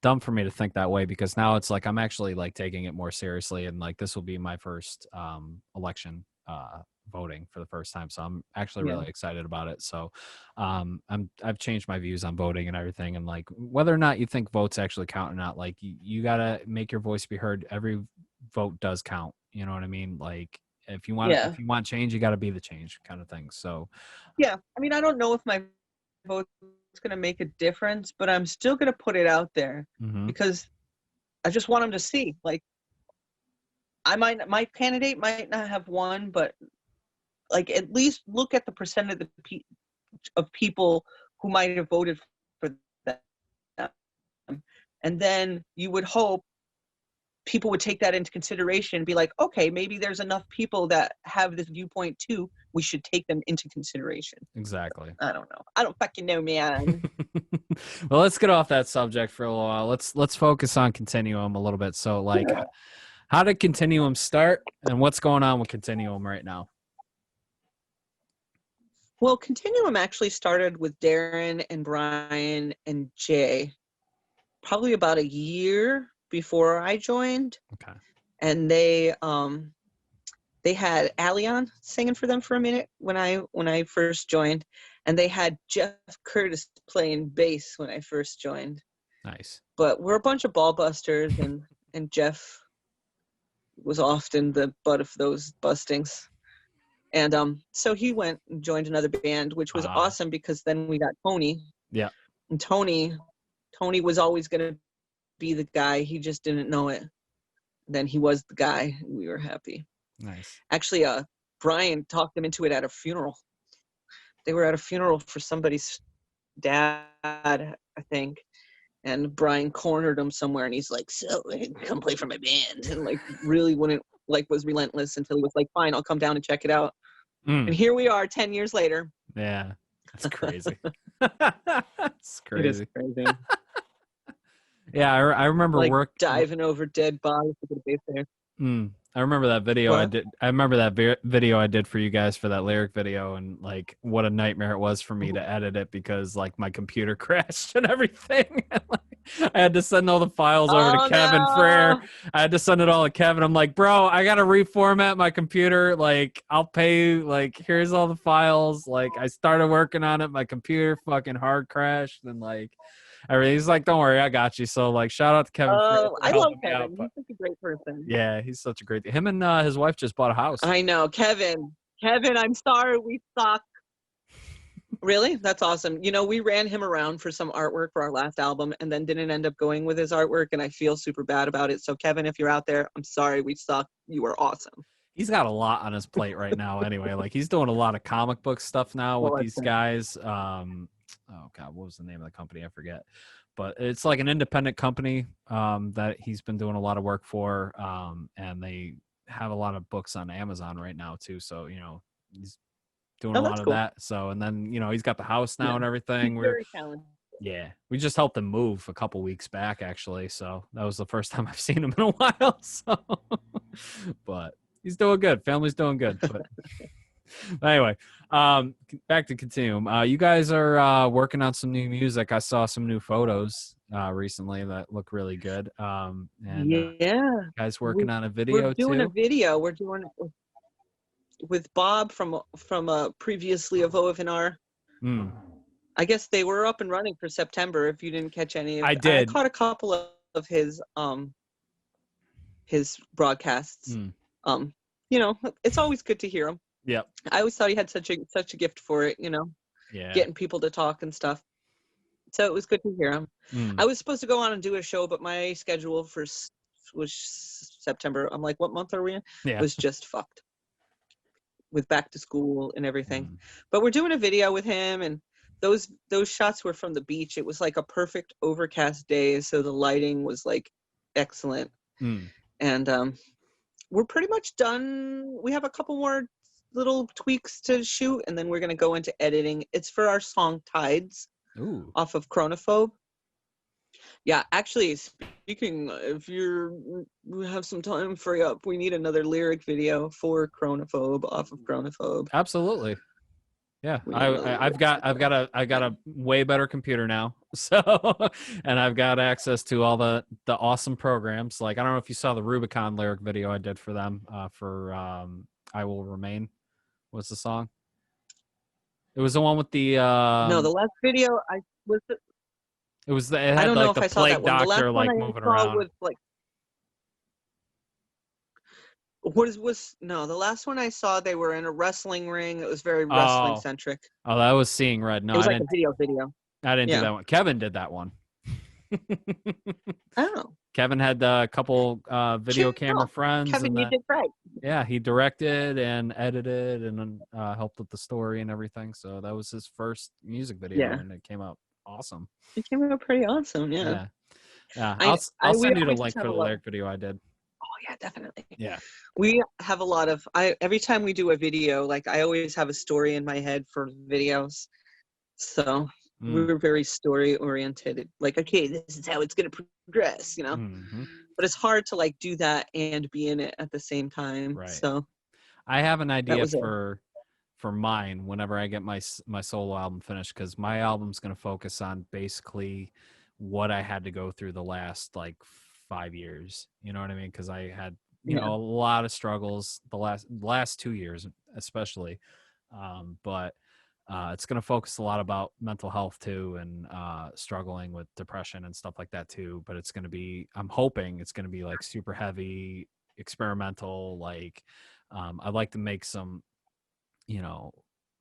dumb for me to think that way, because now it's like I'm actually like taking it more seriously, and like this will be my first election voting for the first time, so I'm actually really excited about it. So I've changed my views on voting and everything, and like whether or not you think votes actually count or not, like you gotta make your voice be heard. Every vote does count, you know what I mean? Like if you want change, you got to be the change, kind of thing. So I mean, I don't know if my vote is going to make a difference, but I'm still going to put it out there because I just want them to see. Like, my candidate might not have won, but like at least look at the percent of people who might have voted for them, and then you would hope people would take that into consideration and be like, okay, maybe there's enough people that have this viewpoint too. We should take them into consideration. Exactly. I don't know. I don't fucking know, man. Well, let's get off that subject for a little while. Let's focus on Continuum a little bit. So like, how did Continuum start, and what's going on with Continuum right now? Well, Continuum actually started with Darren and Brian and Jay probably about a year before I joined. Okay. And they had Allion singing for them for a minute when I first joined, and they had Jeff Curtis playing bass when I first joined. Nice. But we're a bunch of ball busters, and Jeff was often the butt of those bustings. And so he went and joined another band, which was awesome, because then we got Tony. Yeah. And Tony was always going to be the guy. He just didn't know it. Then he was the guy, and we were happy. Nice. Actually, Brian talked him into it at a funeral. They were at a funeral for somebody's dad, I think. And Brian cornered him somewhere, and he's like, "So, come play for my band," and like really wouldn't, like, was relentless until he was like, "Fine, I'll come down and check it out." And here we are, 10 years later. Yeah, that's crazy. It's crazy. It is crazy. Yeah, I remember Like diving over dead bodies to the base there. I remember that video What? I did. I remember that video I did for you guys for that lyric video, and like what a nightmare it was for me to edit it because like my computer crashed and everything. And, like, I had to send all the files over to Kevin Frere. I had to send it all to Kevin. I'm like, bro, I gotta reformat my computer. Like, I'll pay you. Like, here's all the files. Like, I started working on it. My computer fucking hard crashed, and like. He's like, don't worry, I got you. So, like, shout out to Kevin. I love Kevin. He's such a great person. Yeah, he's such a great. Him and his wife just bought a house. I know, Kevin. Kevin, I'm sorry, we suck. Really? That's awesome. You know, we ran him around for some artwork for our last album, and then didn't end up going with his artwork, and I feel super bad about it. So, Kevin, if you're out there, I'm sorry, we suck. You are awesome. He's got a lot on his plate right now. Anyway, like he's doing a lot of comic book stuff now with these guys. Oh God, what was the name of the company? I forget. But it's like an independent company that he's been doing a lot of work for, and they have a lot of books on Amazon right now too. So you know he's doing a lot of that. So and then you know he's got the house now and everything. He's very talented. Yeah, we just helped him move a couple weeks back actually. So that was the first time I've seen him in a while. So, but he's doing good. Family's doing good. But anyway, back to Continuum. You guys are working on some new music. I saw some new photos recently that look really good. And yeah, guys working on a video we're doing too. A video. We're doing it with Bob from previously of OFNR. I guess they were up and running for September. If you didn't catch any, I did. I caught a couple of his broadcasts. You know, it's always good to hear him. Yep. I always thought he had such a gift for it, you know, getting people to talk and stuff. So it was good to hear him. I was supposed to go on and do a show, but my schedule was September. I'm like, what month are we in? Yeah. It was just fucked with back to school and everything. But we're doing a video with him, and those shots were from the beach. It was like a perfect overcast day, so the lighting was like excellent. And we're pretty much done. We have a couple more little tweaks to shoot, and then we're going to go into editing. It's for our song Tides. Ooh. Off of Chronophobe. Yeah, actually, speaking, if you have some time free up, we need another lyric video for Chronophobe off of Chronophobe. Absolutely. Yeah, I've got a way better computer now, so and I've got access to all the awesome programs. Like I don't know if you saw the Rubicon lyric video I did for them for "I Will Remain." What's the song? It was the one with the no, the last video it was it had like the plague doctor like moving around. With, like, the last one I saw, they were in a wrestling ring. It was very wrestling centric. Oh, that was Seeing Red. No, it was like a video. I didn't do that one. Kevin did that one. Oh. Kevin had a couple video camera friends. Kevin, you did great. Yeah, he directed and edited and helped with the story and everything. So that was his first music video, and it came out awesome. It came out pretty awesome, yeah. I'll send you the link for the lyric video I did. Oh yeah, definitely. Yeah. We have a lot of every time we do a video, like I always have a story in my head for videos. So we're very story oriented. Like, okay, this is how it's gonna progress, you know. But it's hard to like do that and be in it at the same time. Right. So I have an idea for mine whenever I get my solo album finished, because my album's gonna focus on basically what I had to go through the last like 5 years. You know what I mean? Because I had you know a lot of struggles the last 2 years especially, but it's going to focus a lot about mental health too, and struggling with depression and stuff like that too. But it's going to be, I'm hoping it's going to be like super heavy experimental. Like I'd like to make some, you know,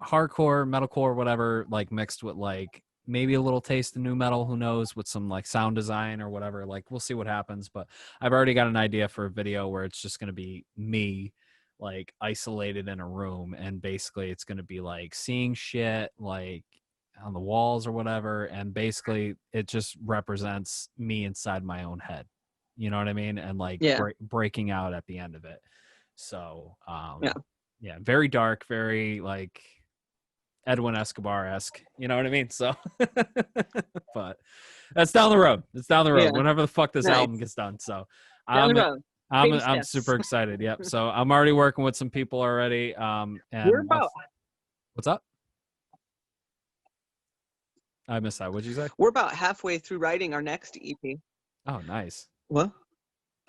hardcore, metalcore, whatever, like mixed with like maybe a little taste of new metal, who knows, with some like sound design or whatever. Like we'll see what happens, but I've already got an idea for a video where it's just going to be me like isolated in a room, and basically it's going to be like seeing shit like on the walls or whatever, and basically it just represents me inside my own head, you know what I mean, and like breaking out at the end of it. So yeah, very dark, very like Edwin Escobar-esque, you know what I mean? So but that's down the road. It's down the road whenever the fuck this album gets done. So I'm super excited. Yep. So I'm already working with some people already. And what's up? I missed that. What'd you say? We're about halfway through writing our next EP. Oh, nice. What?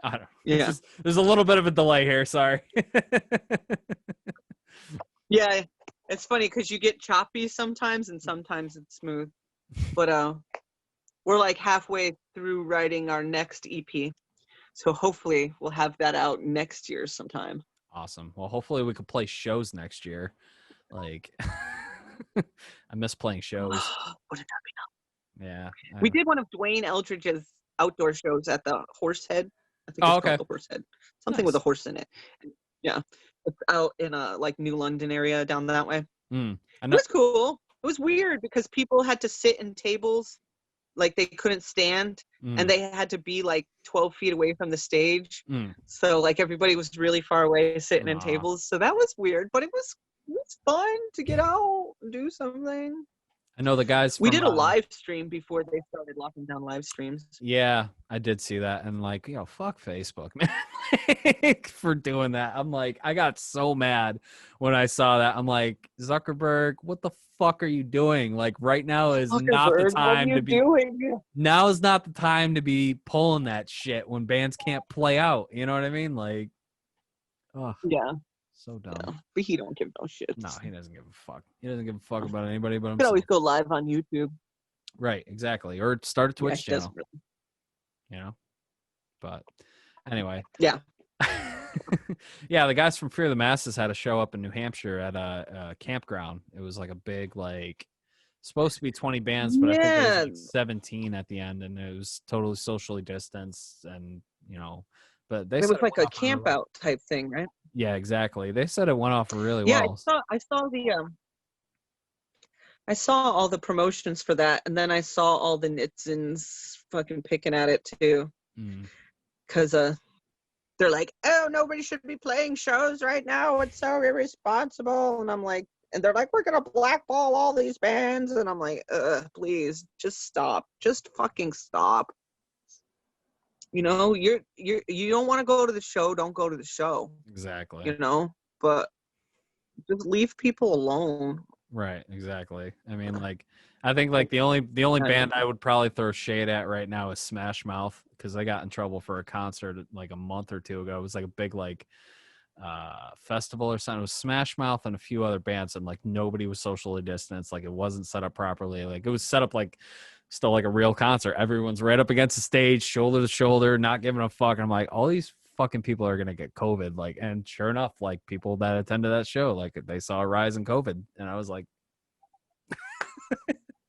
I don't know. Yeah. There's a little bit of a delay here. Sorry. Yeah. It's funny because you get choppy sometimes and sometimes it's smooth. But we're like halfway through writing our next EP. So hopefully we'll have that out next year sometime. Awesome. Well, hopefully we could play shows next year. Like, I miss playing shows. Wouldn't that be nice? Yeah. We did one of Dwayne Eldridge's outdoor shows at the Horsehead. I think it's called the Horsehead. Something with a horse in it. Yeah. It's out in like New London area down that way. It was cool. It was weird because people had to sit in tables, like they couldn't stand, and they had to be like 12 feet away from the stage. So like everybody was really far away sitting in tables. So that was weird, but it was fun to get out and do something. I know the guys. We did a live stream before they started locking down live streams. Yeah, I did see that, and like, fuck Facebook, man, for doing that. I'm like, I got so mad when I saw that. I'm like, Zuckerberg, what the fuck are you doing? Like, right now is not the time to be doing. Now is not the time to be pulling that shit when bands can't play out. You know what I mean? Like, oh yeah. So dumb. Yeah, but he don't give no shit. No, he doesn't give a fuck. He doesn't give a fuck about anybody but himself. You can always go live on YouTube. Right, exactly. Or start a Twitch channel. You know? But anyway. Yeah. Yeah, the guys from Fear the Masses had a show up in New Hampshire at a campground. It was like a big, like, supposed to be 20 bands, but I think it was like 17 at the end, and it was totally socially distanced, and, but they it was like a camp out type thing, right? Yeah, exactly. They said it went off really well. Yeah, I saw all the promotions for that, and then I saw all the Nitsons fucking picking at it too, because they're like, oh, nobody should be playing shows right now. It's so irresponsible, and I'm like, and they're like, we're gonna blackball all these bands, and I'm like, please, just stop, just fucking stop. You don't want to go to the show, don't go to the show. Exactly. But just leave people alone. Right, exactly. I mean, like, I think like the only band I would probably throw shade at right now is Smash Mouth, because I got in trouble for a concert like a month or two ago. It was like a big like festival or something. It was Smash Mouth and a few other bands, and like nobody was socially distanced. Like it wasn't set up properly. Like it was set up like still like a real concert. Everyone's right up against the stage, shoulder to shoulder, not giving a fuck. And I'm like, all these fucking people are gonna get COVID. Like, and sure enough, like people that attended that show, like they saw a rise in COVID, and I was like,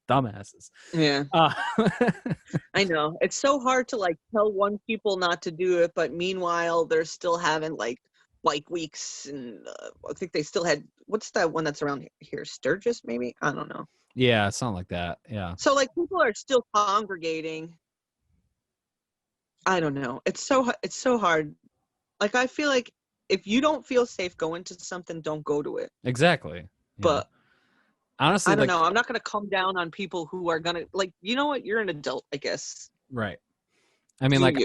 dumbasses. Yeah. I know. It's so hard to like tell one people not to do it, but meanwhile they're still having like bike weeks, and I think they still had, what's that one that's around here? Sturgis, maybe? I don't know. Yeah, something like that. Yeah. So like people are still congregating. I don't know. It's so hard. Like I feel like if you don't feel safe going to something, don't go to it. Exactly. Yeah. But honestly, I don't know. I'm not gonna come down on people who are gonna, like, you know what? You're an adult, I guess. Right. I mean, like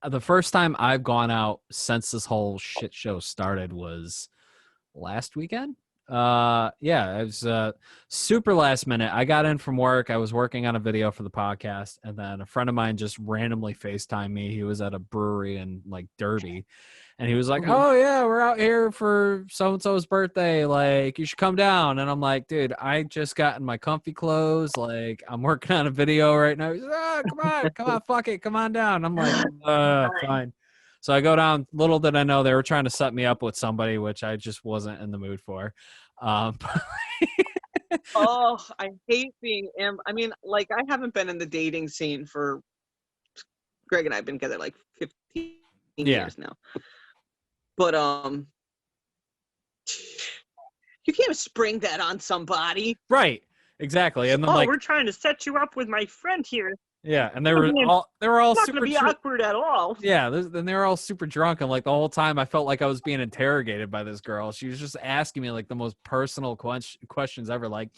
the first time I've gone out since this whole shit show started was last weekend. Yeah, it was super last minute. I got in from work. I was working on a video for the podcast, and then a friend of mine just randomly FaceTimed me. He was at a brewery in like Derby, and he was like, oh yeah, we're out here for so-and-so's birthday, like you should come down. And I'm like, dude, I just got in my comfy clothes, like I'm working on a video right now. He's like, oh, come on, fuck it, come on down. I'm like, fine. So I go down. Little did I know they were trying to set me up with somebody, which I just wasn't in the mood for. Oh, I hate being I mean, like, I haven't been in the dating scene for Greg and I have been together like 15 Yeah. years now. But you can't spring that on somebody. Right. Exactly. And then Oh, like, we're trying to set you up with my friend here. yeah, and they I were mean, all It's not super going to be awkward at all. Yeah, then they were all super drunk, and like the whole time I felt like I was being interrogated by this girl. She was just asking me like the most personal questions ever, like,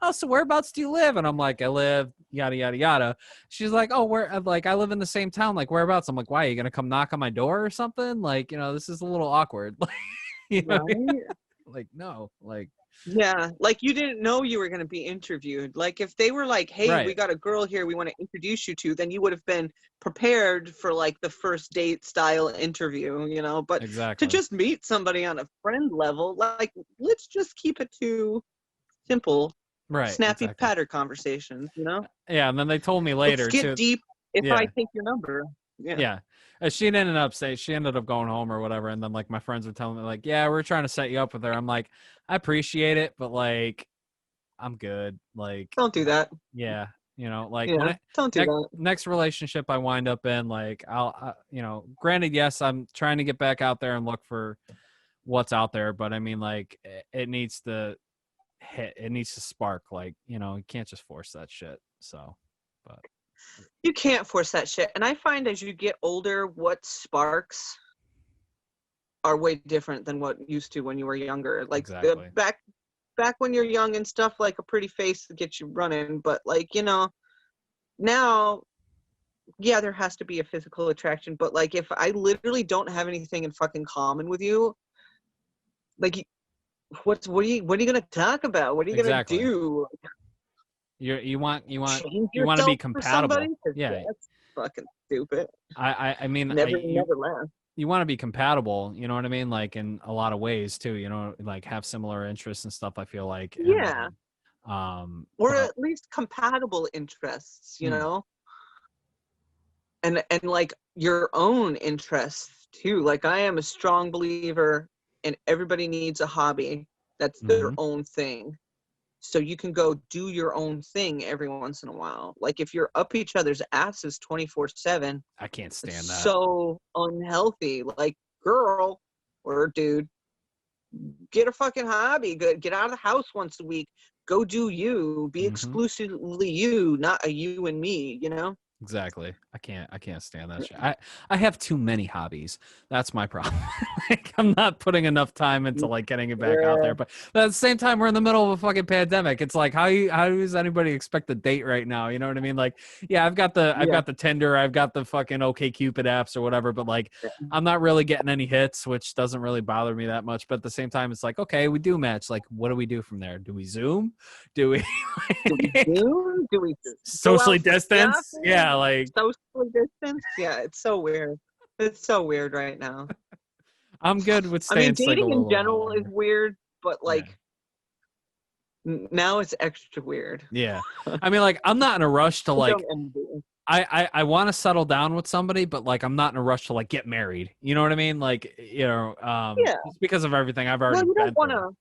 "Oh, so whereabouts do you live?" And I'm like, "I live yada yada yada." She's like, "Oh, where?" Like, "I live in the same town. Like, whereabouts?" I'm like, "Why? Are you gonna come knock on my door or something?" Like, this is a little awkward. Like, you know, Right? like no, like Yeah, like you didn't know you were going to be interviewed. Like if they were like, "Hey, we right, got a girl here we want to introduce you to," then you would have been prepared for like the first date style interview, but to exactly, just meet somebody on a friend level, like let's just keep it to simple, right, snappy exactly. patter conversations. Yeah, and then they told me Let's later get too. deep if Yeah. I take your number. Yeah. Yeah. She ended up saying she ended up going home or whatever. And then like my friends were telling me like, yeah, we're trying to set you up with her. I'm like, I appreciate it, but like, I'm good. Like, Don't do that. yeah, like when Yeah. Don't do that. next relationship I wind up in, like granted, yes, I'm trying to get back out there and look for what's out there, but I mean like it needs to hit, it needs to spark. Like, you can't just force that shit. So, but You can't force that shit. And I find as you get older, what sparks are way different than what used to when you were younger. Like exactly. back when you're young and stuff, like a pretty face to get you running. But like, now, yeah, there has to be a physical attraction. But like, if I literally don't have anything in fucking common with you, like, what are you gonna talk about? What are you gonna Exactly. do? You want Change you want to be yourself for somebody? compatible. 'Cause Yeah. that's fucking stupid. I mean Never last. you want to be compatible, you know what I mean? Like in a lot of ways too, like have similar interests and stuff, I feel like. And Yeah. Or but at least compatible interests, hmm, and like your own interests too. Like I am a strong believer in everybody needs a hobby that's their mhm. own thing. So you can go do your own thing every once in a while. Like if you're up each other's asses 24/7, I can't stand it's that. so unhealthy. Like girl or dude, get a fucking hobby. Get out of the house once a week. Go do you. Be Mhm. exclusively you, not a you and me. Exactly. I can't stand that shit. I have too many hobbies. That's my problem. Like I'm not putting enough time into like getting it back out there. But at the same time, we're in the middle of a fucking pandemic. It's like how does anybody expect a date right now? You know what I mean? Like, yeah, I've got Yeah. the Tinder, I've got the fucking OK Cupid apps or whatever, but like I'm not really getting any hits, which doesn't really bother me that much. But at the same time, it's like, okay, we do match. Like, what do we do from there? Do we Zoom? Do we Do we do? Do we go socially out for distance? coffee? Yeah, like Socially distance? Yeah, it's so weird. It's so weird right now. I'm good with I mean, staying single dating a in little while general is longer. weird, but Yeah. like now it's extra weird. Yeah. I mean, like, I'm not in a rush to I don't like envy. I want to settle down with somebody, but like I'm not in a rush to like get married. You know what I mean? Like, Yeah. just because of everything I've Well, already you don't been want through. to.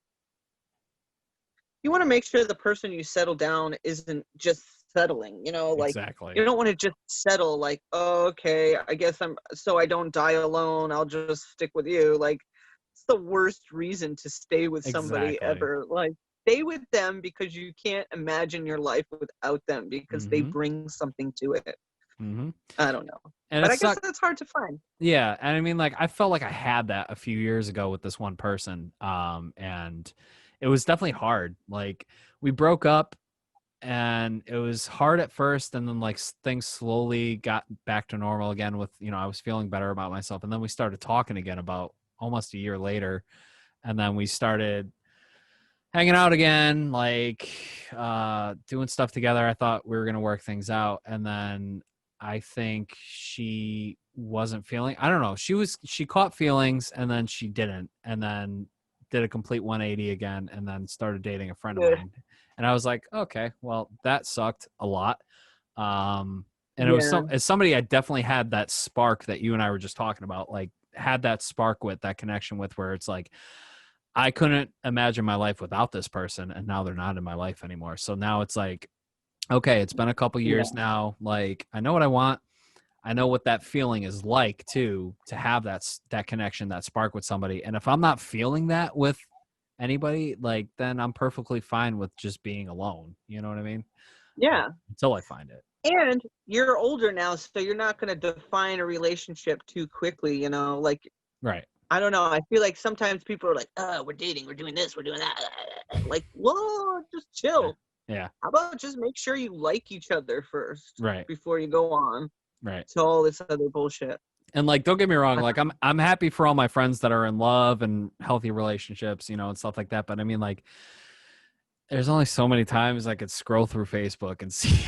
You want to make sure the person you settle down isn't just settling. Like Exactly. you don't want to just settle. Like, oh, okay, I guess so I don't die alone. I'll just stick with you. Like, it's the worst reason to stay with somebody Exactly. ever. Like, stay with them because you can't imagine your life without them because they Mhm. bring something to it. Mhm. I don't know, And but it I guess sucks. that's hard to find. Yeah, and I mean, like, I felt like I had that a few years ago with this one person, and it was definitely hard. Like, we broke up, and it was hard at first, and then like things slowly got back to normal again. With I was feeling better about myself, and then we started talking again about almost a year later, and then we started hanging out again, like doing stuff together. I thought we were gonna work things out, and then I think she wasn't feeling. I don't know. She caught feelings, and then she didn't, and then did a complete 180 again, and then started dating a friend of Good. mine. And I was like, okay, well, that sucked a lot. And it was Yeah. as somebody I definitely had that spark that you and I were just talking about, like had that spark with that connection with, where it's like I couldn't imagine my life without this person, and now they're not in my life anymore. So now it's like, okay, it's been a couple years now. Like, I know what I want. I know what that feeling is like too, to have that connection, that spark with somebody. And if I'm not feeling that with anybody, like, then I'm perfectly fine with just being alone. You know what I mean? Yeah. Until I find it. And you're older now, so you're not going to define a relationship too quickly, you know, like, Right. I don't know. I feel like sometimes people are like, oh, we're dating, we're doing this, we're doing that. Like, whoa, just chill. Yeah. How about just make sure you like each other first, Right, before you go on right. to all this other bullshit. And like, don't get me wrong, like I'm happy for all my friends that are in love and healthy relationships, you know, and stuff like that. But I mean, like, there's only so many times I could scroll through Facebook and see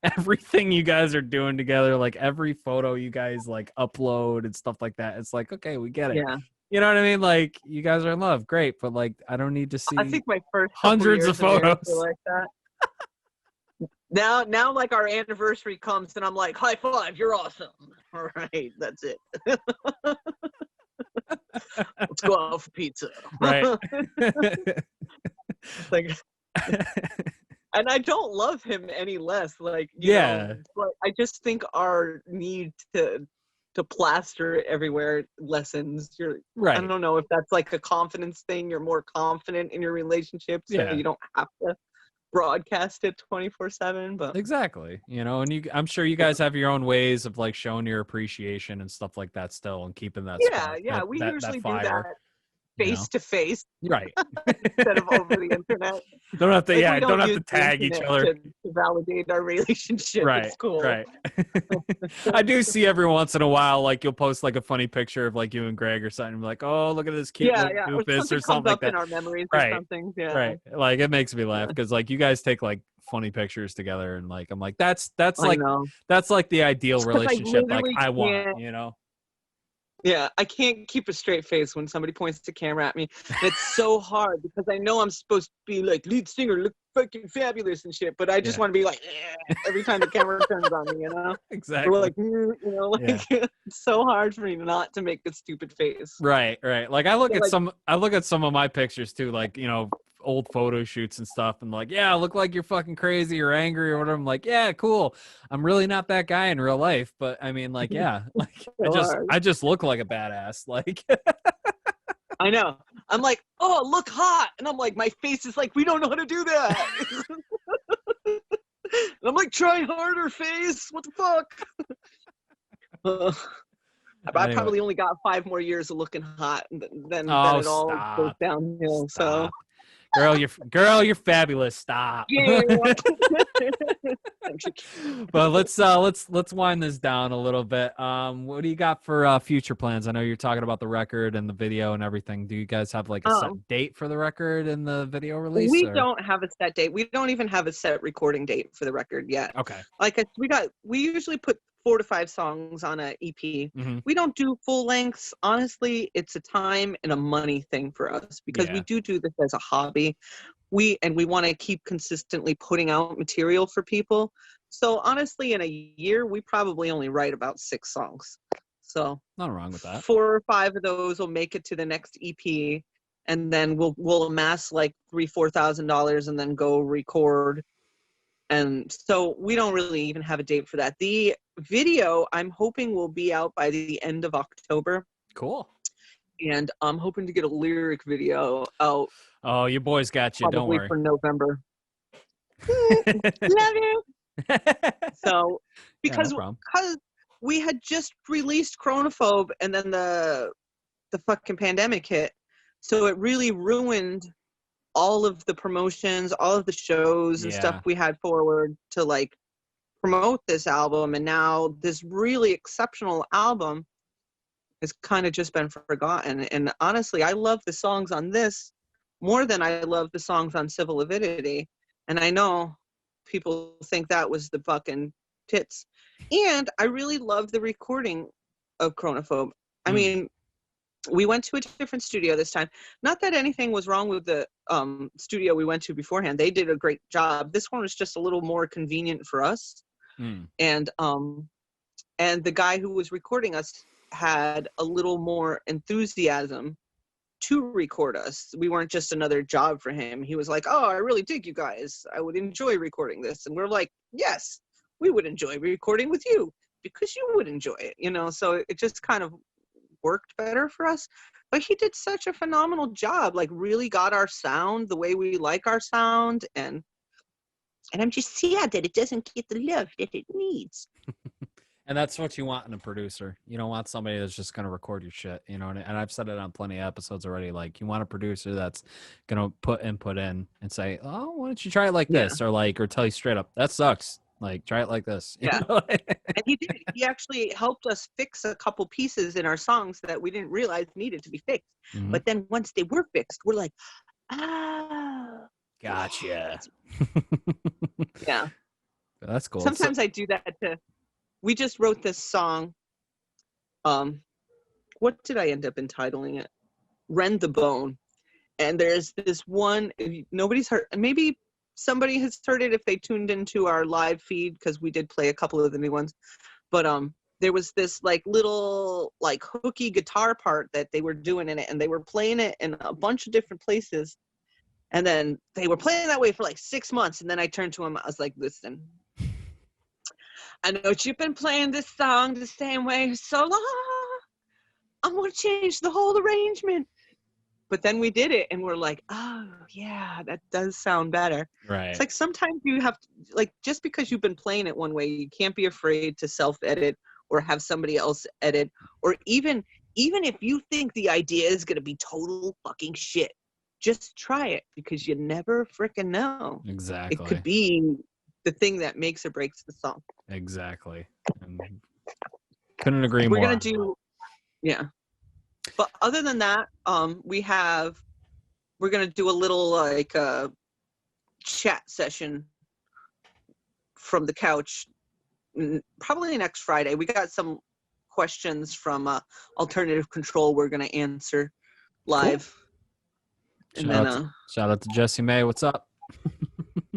everything you guys are doing together, like every photo you guys like upload and stuff like that. It's like, okay, we get it. Yeah. You know what I mean? Like, you guys are in love, great, but like, I don't need to see I think my first couple hundreds years of photos were like that. Now, like our anniversary comes, and I'm like, high five, you're awesome. All right, that's it. Let's go out for pizza. Right. Like, and I don't love him any less. Like, you know, but I just think our need to plaster it everywhere lessens. Right. I don't know if that's like a confidence thing. You're more confident in your relationship, so you don't have to broadcast it 24/7. But exactly, you know, and I'm sure you guys have your own ways of like showing your appreciation and stuff like that still, and keeping that spark, we that usually fire, do that face to face, right? instead of over the internet. Don't have to, Like, don't have to tag each other to validate our relationship. right? It's cool. Right. I do see every once in a while, like, you'll post like a funny picture of like you and Greg or something, like, oh, look at this cute little doofus or something like that in our memories right. or something. Yeah. Right. Like, it makes me laugh because like you guys take like funny pictures together, and like I'm like, that's like the ideal relationship like I want, you know. Yeah, I can't keep a straight face when somebody points the camera at me. It's so hard because I know I'm supposed to be like, lead singer, look fucking fabulous and shit, but I just want to be like, every time the camera turns on me, you know? Exactly. Or like, you know, like, it's so hard for me not to make a stupid face. Right, right. Like, I look at some of my pictures too, like, you know, old photo shoots and stuff, and like, I look like you're fucking crazy or angry or whatever. I'm like, yeah, cool. I'm really not that guy in real life, but I mean, like, like, I just look like a badass. Like, I know. I'm like, oh, look hot, and I'm like, my face is like, we don't know how to do that. And I'm like, try harder, face. What the fuck? I probably only got 5 more years of looking hot, and then it all goes downhill. Stop. So, girl, you're fabulous. Stop. Yeah. But let's wind this down a little bit. What do you got for future plans? I know you're talking about the record and the video and everything. Do you guys have like a set date for the record and the video release? We don't have a set date. We don't even have a set recording date for the record yet. Okay. Like, we usually put 4 to 5 songs on an EP. Mm-hmm. We don't do full lengths. Honestly, it's a time and a money thing for us because we do this as a hobby. We want to keep consistently putting out material for people. So honestly, in a year, we probably only write about 6 songs. So nothing wrong with that. 4 or 5 of those will make it to the next EP, and then we'll amass like $3,000-4,000 and then go record. And so we don't really even have a date for that. The video, I'm hoping, will be out by the end of October. Cool. And I'm hoping to get a lyric video out. Oh, your boys got you. Don't worry. For November. Love you. So, because we had just released Chronophobe, and then the fucking pandemic hit, so it really ruined all of the promotions, all of the shows and stuff we had forward to like promote this album. And now this really exceptional album has kind of just been forgotten. And honestly, I love the songs on this more than I love the songs on Civil Avidity. And I know people think that was the fucking tits. And I really love the recording of Chronophobe. I mean, we went to a different studio this time. Not that anything was wrong with the studio we went to beforehand. They did a great job. This one was just a little more convenient for us. And the guy who was recording us had a little more enthusiasm to record us. We weren't just another job for him. He was like, oh, I really dig you guys. I would enjoy recording this. And we're like, yes, we would enjoy recording with you because you would enjoy it, you know? So it just kind of worked better for us. But he did such a phenomenal job, like really got our sound the way we like our sound. And I'm just sad that it doesn't get the love that it needs. And that's what you want in a producer. You don't want somebody that's just going to record your shit, you know? And I've said it on plenty of episodes already. Like, you want a producer that's going to put input in and say, oh, why don't you try it like this? Or tell you straight up, that sucks. Like, try it like this. Yeah. And he did. He actually helped us fix a couple pieces in our songs that we didn't realize needed to be fixed. Mm-hmm. But then once they were fixed, we're like, gotcha. Yeah. That's cool. Sometimes I do that we just wrote this song. What did I end up entitling it? Rend the Bone. And there's this one, nobody's heard, maybe somebody has heard it if they tuned into our live feed, because we did play a couple of the new ones. But there was this like little like hooky guitar part that they were doing in it, and they were playing it in a bunch of different places. And then they were playing that way for like 6 months. And then I turned to him, I was like, listen, I know you've been playing this song the same way so long. I'm going to change the whole arrangement. But then we did it, and we're like, oh, yeah, that does sound better. Right. It's like sometimes you have to, like, just because you've been playing it one way, you can't be afraid to self-edit or have somebody else edit. Or even if you think the idea is going to be total fucking shit, just try it, because you never frickin' know. Exactly. It could be the thing that makes or breaks the song. Exactly. And couldn't agree more. We're going to do, yeah. But other than that, we're going to do a little like chat session from the couch, probably next Friday. We got some questions from Alternative Control we're going to answer live. Cool. And shout out to Jessie May. What's up?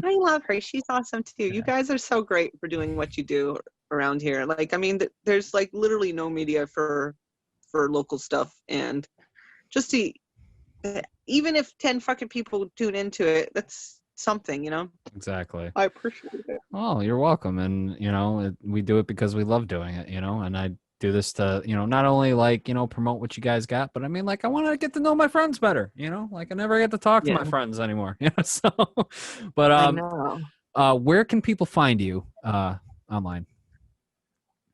I love her. She's awesome too. Yeah. You guys are so great for doing what you do around here. Like, I mean, there's like literally no media for local stuff, and just even if 10 fucking people tune into it, that's something, you know. Exactly. I appreciate it. Oh, you're welcome. And you know, we do it because we love doing it, you know. And I do this to, you know, not only like, you know, promote what you guys got, but I mean, like, I want to get to know my friends better, you know. Like, I never get to talk to my friends anymore, you know. So but where can people find you online?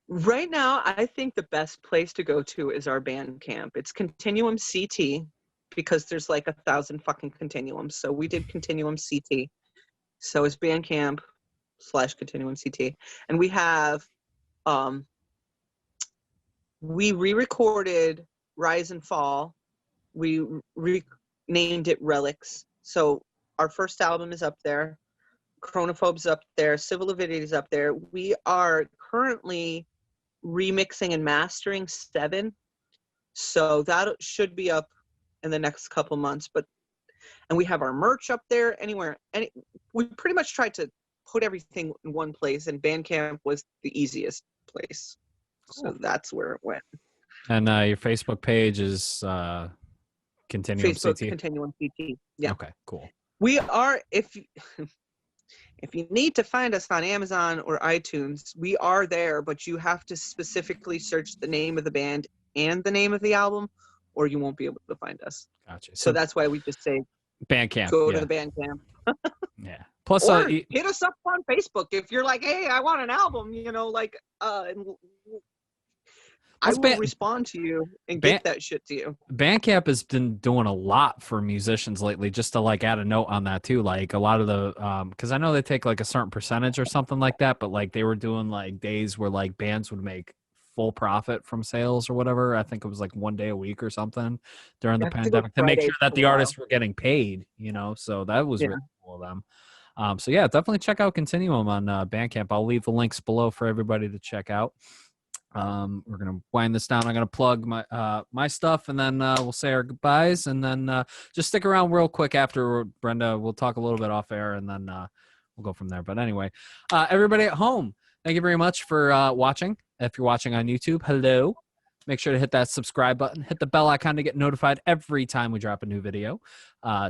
Right now, I think the best place to go to is our Bandcamp. It's Continuum CT, because there's like 1,000 fucking continuums. So we did Continuum CT. So it's Bandcamp/Continuum CT. And we have, we re-recorded Rise and Fall. We renamed it Relics. So our first album is up there. Chronophobe's up there. Civil Avidity is up there. We are currently remixing and mastering 7, so that should be up in the next couple months. And we have our merch up there. We pretty much tried to put everything in one place, and Bandcamp was the easiest place. Cool. So that's where it went. And your Facebook page is Continuum Facebook CT? Continuum CT. Yeah. Okay, cool. We are, if you need to find us on Amazon or iTunes, we are there, but you have to specifically search the name of the band and the name of the album, or you won't be able to find us. Gotcha. So that's why we just say Bandcamp. Go to the Bandcamp. Yeah. Plus, or hit us up on Facebook if you're like, hey, I want an album, you know, like, I will respond to you and get that shit to you. Bandcamp has been doing a lot for musicians lately, just to like add a note on that too. Like a lot of the, because I know they take like a certain percentage or something like that, but like they were doing like days where like bands would make full profit from sales or whatever. I think it was like 1 day a week or something during the pandemic to make sure that the artists were getting paid, you know, so that was really cool of them. So yeah, definitely check out Continuum on Bandcamp. I'll leave the links below for everybody to check out. We're gonna wind this down. I'm gonna plug my stuff, and then we'll say our goodbyes, and then just stick around real quick after Brenda. We'll talk a little bit off air, and then we'll go from there. But anyway, everybody at home, thank you very much for watching. If you're watching on YouTube, hello. Make sure to hit that subscribe button, hit the bell icon to get notified every time we drop a new video.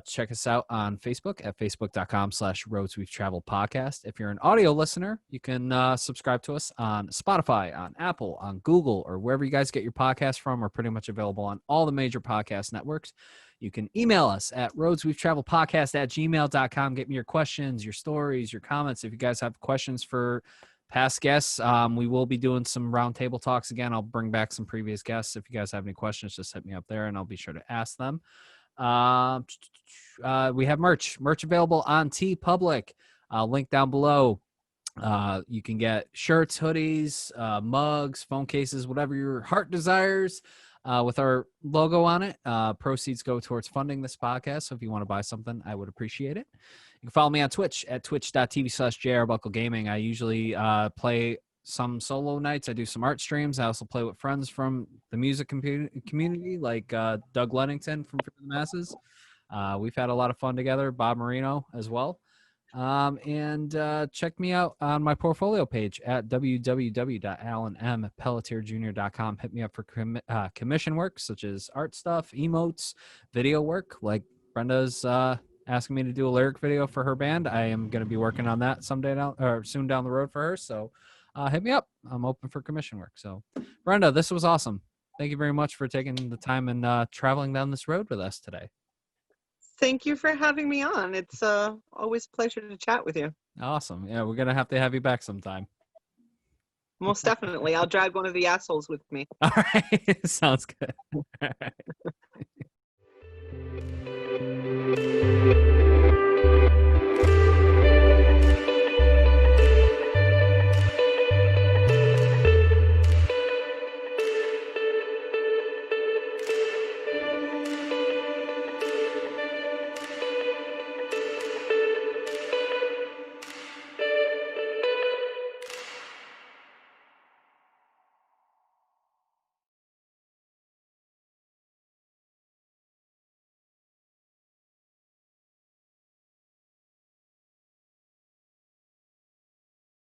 Check us out on Facebook at facebook.com/Roads We've Traveled Podcast. If you're an audio listener, you can subscribe to us on Spotify, on Apple, on Google, or wherever you guys get your podcasts from. We're pretty much available on all the major podcast networks. You can email us at roadswe'vetraveledpodcast@gmail.com. Get me your questions, your stories, your comments. If you guys have questions for past guests, we will be doing some roundtable talks again. I'll bring back some previous guests. If you guys have any questions, just hit me up there and I'll be sure to ask them. We have merch available on TeePublic. Link down below. You can get shirts, hoodies, mugs, phone cases, whatever your heart desires, with our logo on it. Proceeds go towards funding this podcast. So if you want to buy something, I would appreciate it. You can follow me on Twitch at twitch.tv/JRBuckleGaming. I usually play some solo nights. I do some art streams. I also play with friends from the music community, like Doug Ludington from For the Masses. We've had a lot of fun together. Bob Marino as well. And check me out on my portfolio page at www.alanmpelletierjr.com. Hit me up for commission work, such as art stuff, emotes, video work. Like Brenda's asking me to do a lyric video for her band. I am going to be working on that soon down the road for her. So hit me up. I'm open for commission work. So Brenda, this was awesome. Thank you very much for taking the time and traveling down this road with us today. Thank you for having me on. It's always a pleasure to chat with you. Awesome. Yeah, we're going to have you back sometime. Most definitely. I'll drag one of the assholes with me. All right. Sounds good. All right.